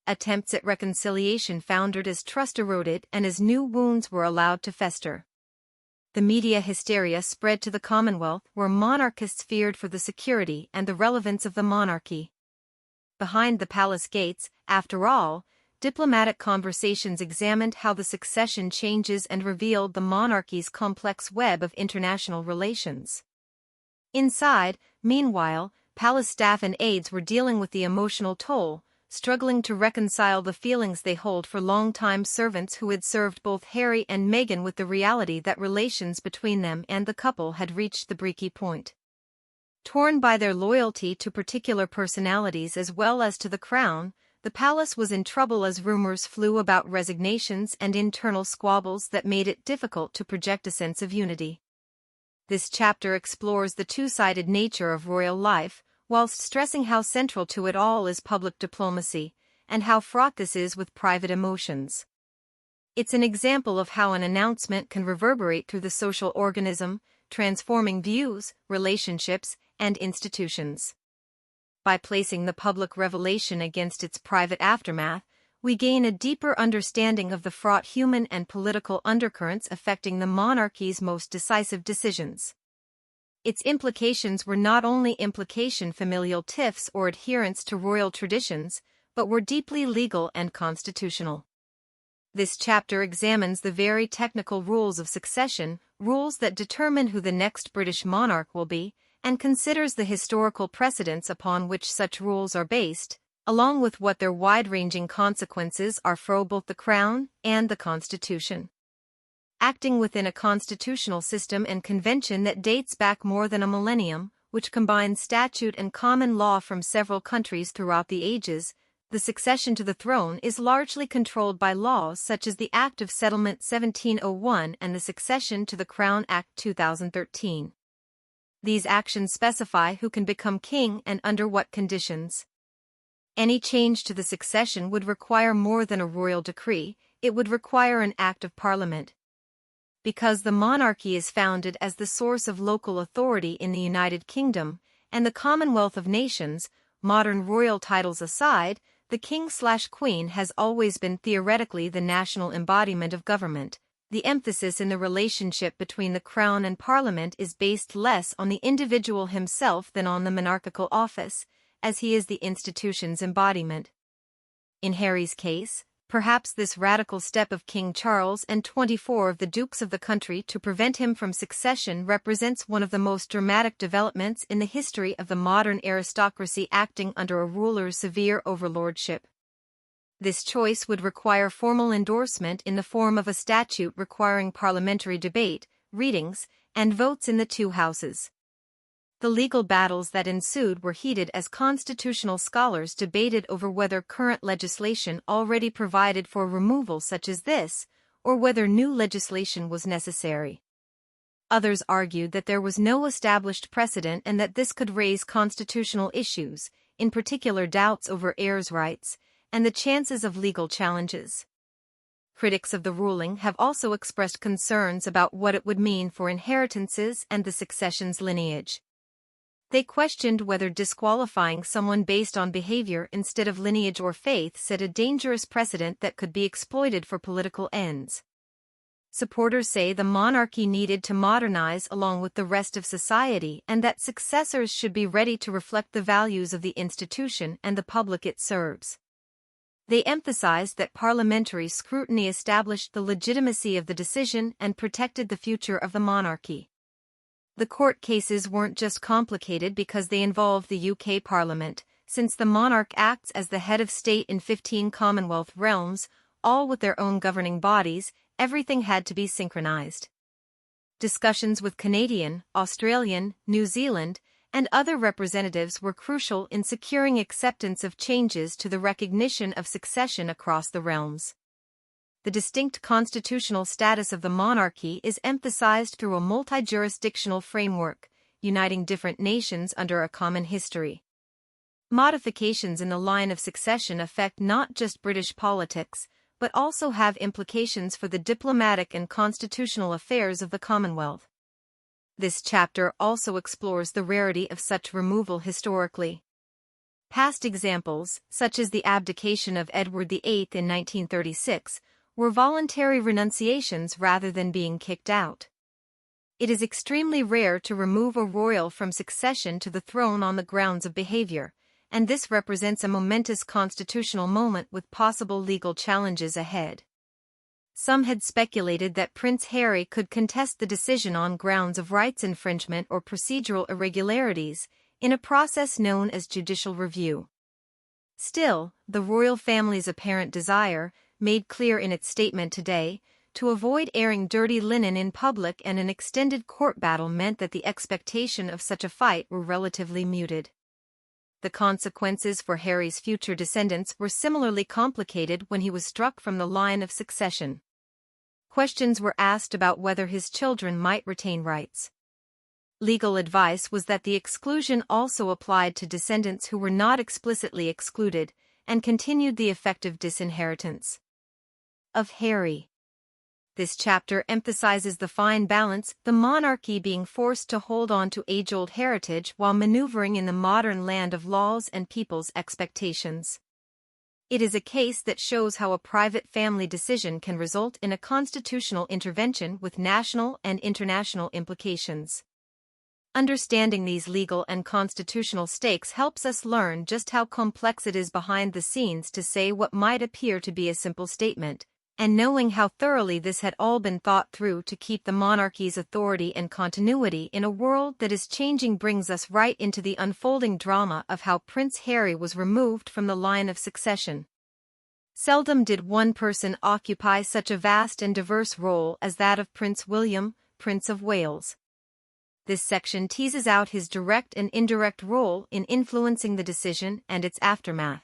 Attempts at reconciliation foundered as trust eroded and as new wounds were allowed to fester. The media hysteria spread to the Commonwealth, where monarchists feared for the security and the relevance of the monarchy. Behind the palace gates, after all, diplomatic conversations examined how the succession changes and revealed the monarchy's complex web of international relations. Inside, meanwhile, palace staff and aides were dealing with the emotional toll, struggling to reconcile the feelings they hold for long-time servants who had served both Harry and Meghan with the reality that relations between them and the couple had reached the breaky point. Torn by their loyalty to particular personalities as well as to the crown, the palace was in trouble as rumors flew about resignations and internal squabbles that made it difficult to project a sense of unity. This chapter explores the two-sided nature of royal life, whilst stressing how central to it all is public diplomacy, and how fraught this is with private emotions. It's an example of how an announcement can reverberate through the social organism, transforming views, relationships, and institutions. By placing the public revelation against its private aftermath, we gain a deeper understanding of the fraught human and political undercurrents affecting the monarchy's most decisive decisions. Its implications were not only familial tiffs or adherence to royal traditions, but were deeply legal and constitutional. This chapter examines the very technical rules of succession, rules that determine who the next British monarch will be, and considers the historical precedents upon which such rules are based, along with what their wide-ranging consequences are for both the Crown and the Constitution. Acting within a constitutional system and convention that dates back more than a millennium, which combines statute and common law from several countries throughout the ages, The succession to the throne is largely controlled by laws such as the Act of Settlement 1701 and the Succession to the Crown Act 2013. These actions specify who can become king and under what conditions. Any change to the succession would require more than a royal decree, it would require an act of parliament. Because the monarchy is founded as the source of local authority in the United Kingdom and the Commonwealth of Nations, modern royal titles aside, the king/queen has always been theoretically the national embodiment of government. The emphasis in the relationship between the crown and parliament is based less on the individual himself than on the monarchical office, as he is the institution's embodiment. In Harry's case, perhaps this radical step of King Charles and 24 of the dukes of the country to prevent him from succession represents one of the most dramatic developments in the history of the modern aristocracy acting under a ruler's severe overlordship. This choice would require formal endorsement in the form of a statute requiring parliamentary debate, readings, and votes in the two houses. The legal battles that ensued were heated as constitutional scholars debated over whether current legislation already provided for removal such as this, or whether new legislation was necessary. Others argued that there was no established precedent and that this could raise constitutional issues, in particular doubts over heirs' rights, and the chances of legal challenges. Critics of the ruling have also expressed concerns about what it would mean for inheritances and the succession's lineage. They questioned whether disqualifying someone based on behavior instead of lineage or faith set a dangerous precedent that could be exploited for political ends. Supporters say the monarchy needed to modernize along with the rest of society and that successors should be ready to reflect the values of the institution and the public it serves. They emphasized that parliamentary scrutiny established the legitimacy of the decision and protected the future of the monarchy. The court cases weren't just complicated because they involved the UK Parliament, since the monarch acts as the head of state in 15 Commonwealth realms, all with their own governing bodies. Everything had to be synchronized. Discussions with Canadian, Australian, New Zealand, and other representatives were crucial in securing acceptance of changes to the recognition of succession across the realms. The distinct constitutional status of the monarchy is emphasized through a multi-jurisdictional framework, uniting different nations under a common history. Modifications in the line of succession affect not just British politics, but also have implications for the diplomatic and constitutional affairs of the Commonwealth. This chapter also explores the rarity of such removal historically. Past examples, such as the abdication of Edward VIII in 1936, were voluntary renunciations rather than being kicked out. It is extremely rare to remove a royal from succession to the throne on the grounds of behavior, and this represents a momentous constitutional moment with possible legal challenges ahead. Some had speculated that Prince Harry could contest the decision on grounds of rights infringement or procedural irregularities, in a process known as judicial review. Still, the royal family's apparent desire, made clear in its statement today, to avoid airing dirty linen in public and an extended court battle meant that the expectation of such a fight were relatively muted. The consequences for Harry's future descendants were similarly complicated when he was struck from the line of succession. Questions were asked about whether his children might retain rights. Legal advice was that the exclusion also applied to descendants who were not explicitly excluded, and continued the effective disinheritance of Harry. This chapter emphasizes the fine balance, the monarchy being forced to hold on to age-old heritage while maneuvering in the modern land of laws and people's expectations. It is a case that shows how a private family decision can result in a constitutional intervention with national and international implications. Understanding these legal and constitutional stakes helps us learn just how complex it is behind the scenes to say what might appear to be a simple statement, and knowing how thoroughly this had all been thought through to keep the monarchy's authority and continuity in a world that is changing brings us right into the unfolding drama of how Prince Harry was removed from the line of succession. Seldom did one person occupy such a vast and diverse role as that of Prince William, Prince of Wales. This section teases out his direct and indirect role in influencing the decision and its aftermath.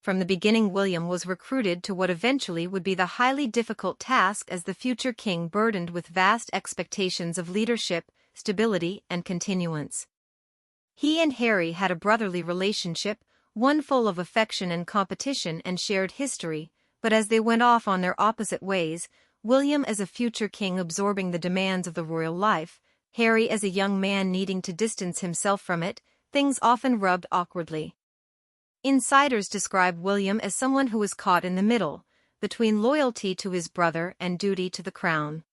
From the beginning, William was recruited to what eventually would be the highly difficult task as the future king, burdened with vast expectations of leadership, stability, and continuance. He and Harry had a brotherly relationship, one full of affection and competition and shared history, but as they went off on their opposite ways, William as a future king absorbing the demands of the royal life, Harry as a young man needing to distance himself from it, things often rubbed awkwardly. Insiders describe William as someone who was caught in the middle, between loyalty to his brother and duty to the crown.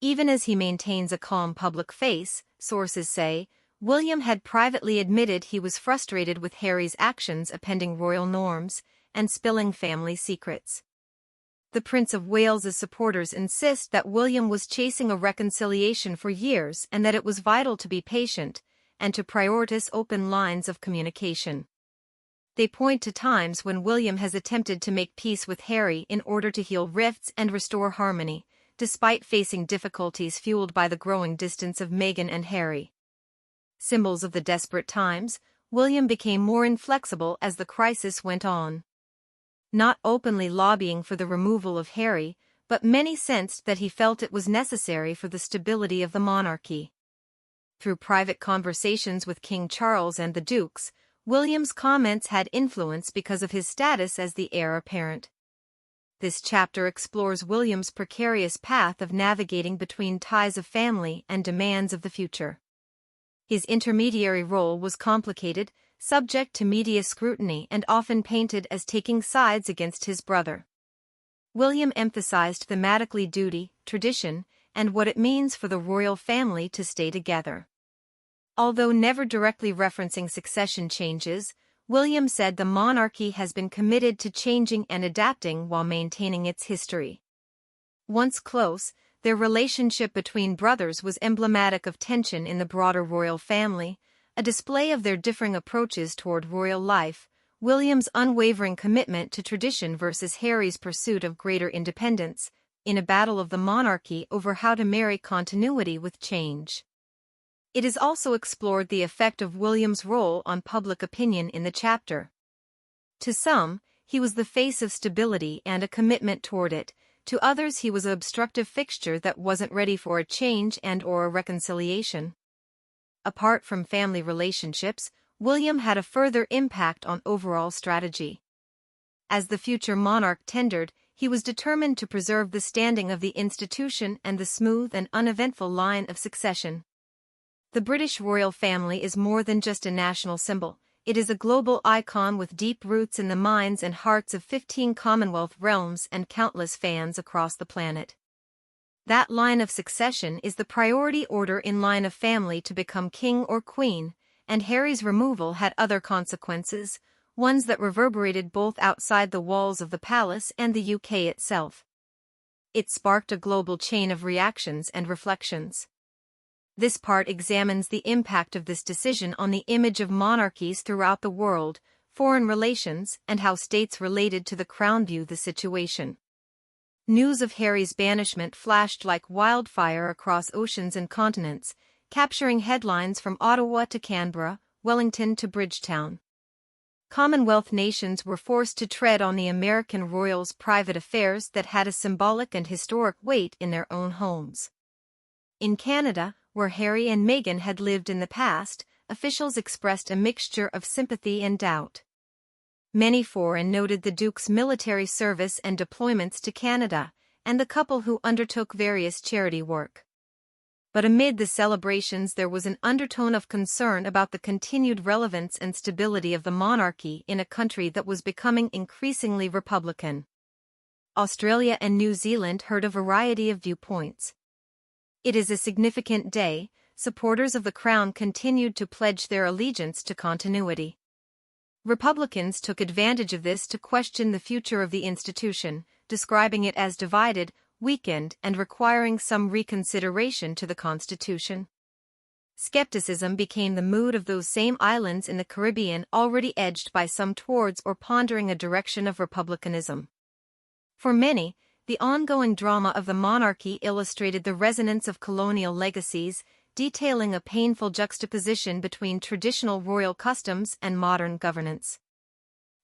Even as he maintains a calm public face, sources say, William had privately admitted he was frustrated with Harry's actions upending royal norms and spilling family secrets. The Prince of Wales's supporters insist that William was chasing a reconciliation for years and that it was vital to be patient and to prioritize open lines of communication. They point to times when William has attempted to make peace with Harry in order to heal rifts and restore harmony, despite facing difficulties fueled by the growing distance of Meghan and Harry. Symbols of the desperate times, William became more inflexible as the crisis went on. Not openly lobbying for the removal of Harry, but many sensed that he felt it was necessary for the stability of the monarchy. Through private conversations with King Charles and the dukes, William's comments had influence because of his status as the heir apparent. This chapter explores William's precarious path of navigating between ties of family and demands of the future. His intermediary role was complicated, subject to media scrutiny and often painted as taking sides against his brother. William emphasized thematically duty, tradition, and what it means for the royal family to stay together. Although never directly referencing succession changes, William said the monarchy has been committed to changing and adapting while maintaining its history. Once close, their relationship between brothers was emblematic of tension in the broader royal family, a display of their differing approaches toward royal life, William's unwavering commitment to tradition versus Harry's pursuit of greater independence, in a battle of the monarchy over how to marry continuity with change. It is also explored the effect of William's role on public opinion in the chapter. To some, he was the face of stability and a commitment toward it. To others, he was an obstructive fixture that wasn't ready for a change and/or a reconciliation. Apart from family relationships, William had a further impact on overall strategy. As the future monarch tendered, he was determined to preserve the standing of the institution and the smooth and uneventful line of succession. The British royal family is more than just a national symbol. It is a global icon with deep roots in the minds and hearts of 15 Commonwealth realms and countless fans across the planet. That line of succession is the priority order in line of family to become king or queen, and Harry's removal had other consequences, ones that reverberated both outside the walls of the palace and the UK itself. It sparked a global chain of reactions and reflections. This part examines the impact of this decision on the image of monarchies throughout the world, foreign relations, and how states related to the crown view the situation. News of Harry's banishment flashed like wildfire across oceans and continents, capturing headlines from Ottawa to Canberra, Wellington to Bridgetown. Commonwealth nations were forced to tread on the American royals' private affairs that had a symbolic and historic weight in their own homes. In Canada, where Harry and Meghan had lived in the past, officials expressed a mixture of sympathy and doubt. Many foreign noted the Duke's military service and deployments to Canada, and the couple who undertook various charity work. But amid the celebrations there was an undertone of concern about the continued relevance and stability of the monarchy in a country that was becoming increasingly republican. Australia and New Zealand heard a variety of viewpoints. It is a significant day, supporters of the crown continued to pledge their allegiance to continuity. Republicans took advantage of this to question the future of the institution, describing it as divided, weakened, and requiring some reconsideration to the Constitution. Skepticism became the mood of those same islands in the Caribbean, already edged by some towards or pondering a direction of republicanism. For many, the ongoing drama of the monarchy illustrated the resonance of colonial legacies, detailing a painful juxtaposition between traditional royal customs and modern governance.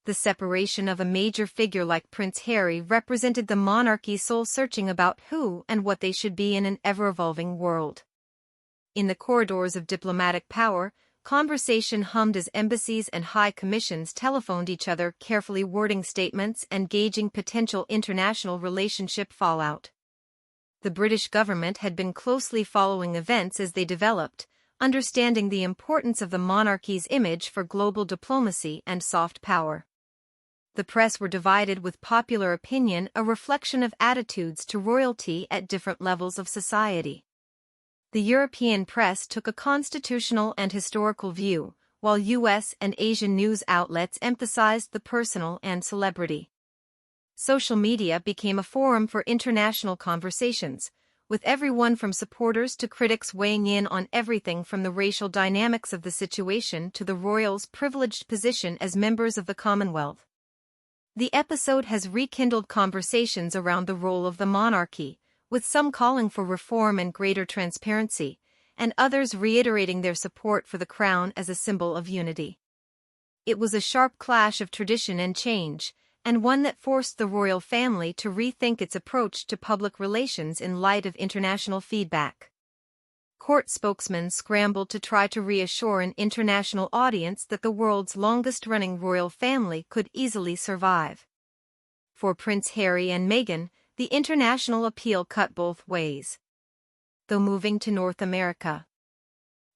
The separation of a major figure like Prince Harry represented the monarchy's soul-searching about who and what they should be in an ever-evolving world. In the corridors of diplomatic power, conversation hummed as embassies and high commissions telephoned each other, carefully wording statements and gauging potential international relationship fallout. The British government had been closely following events as they developed, understanding the importance of the monarchy's image for global diplomacy and soft power. The press were divided, with popular opinion a reflection of attitudes to royalty at different levels of society. The European press took a constitutional and historical view, while US and Asian news outlets emphasized the personal and celebrity. Social media became a forum for international conversations, with everyone from supporters to critics weighing in on everything from the racial dynamics of the situation to the royals' privileged position as members of the Commonwealth. The episode has rekindled conversations around the role of the monarchy, with some calling for reform and greater transparency, and others reiterating their support for the crown as a symbol of unity. It was a sharp clash of tradition and change, and one that forced the royal family to rethink its approach to public relations in light of international feedback. Court spokesmen scrambled to try to reassure an international audience that the world's longest-running royal family could easily survive. For Prince Harry and Meghan, the international appeal cut both ways. Though moving to North America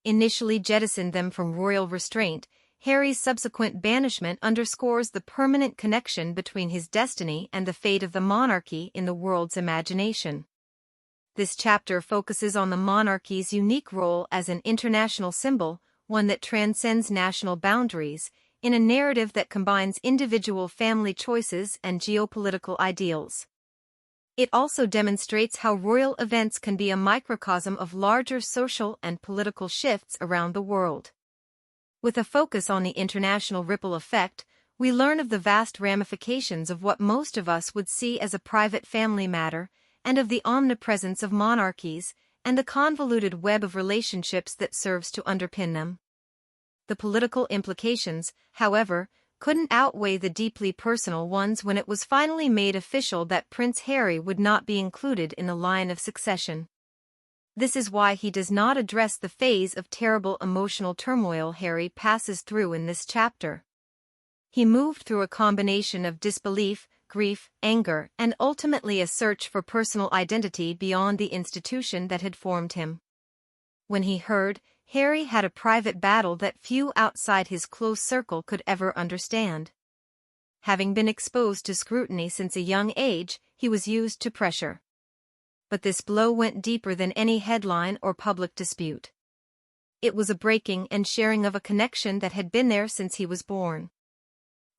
initially jettisoned them from royal restraint, Harry's subsequent banishment underscores the permanent connection between his destiny and the fate of the monarchy in the world's imagination. This chapter focuses on the monarchy's unique role as an international symbol, one that transcends national boundaries, in a narrative that combines individual family choices and geopolitical ideals. It also demonstrates how royal events can be a microcosm of larger social and political shifts around the world. With a focus on the international ripple effect, we learn of the vast ramifications of what most of us would see as a private family matter, and of the omnipresence of monarchies, and the convoluted web of relationships that serves to underpin them. The political implications, however, couldn't outweigh the deeply personal ones when it was finally made official that Prince Harry would not be included in the line of succession. This is why he does not address the phase of terrible emotional turmoil Harry passes through in this chapter. He moved through a combination of disbelief, grief, anger, and ultimately a search for personal identity beyond the institution that had formed him. When he heard, Harry had a private battle that few outside his close circle could ever understand. Having been exposed to scrutiny since a young age, he was used to pressure. But this blow went deeper than any headline or public dispute. It was a breaking and sharing of a connection that had been there since he was born.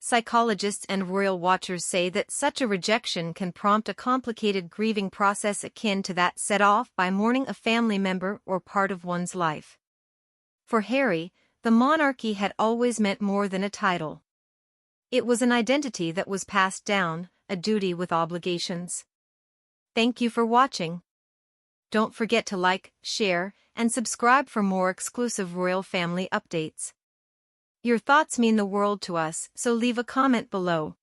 Psychologists and royal watchers say that such a rejection can prompt a complicated grieving process akin to that set off by mourning a family member or part of one's life. For Harry, the monarchy had always meant more than a title. It was an identity that was passed down, a duty with obligations. Thank you for watching. Don't forget to like, share, and subscribe for more exclusive royal family updates. Your thoughts mean the world to us, so leave a comment below.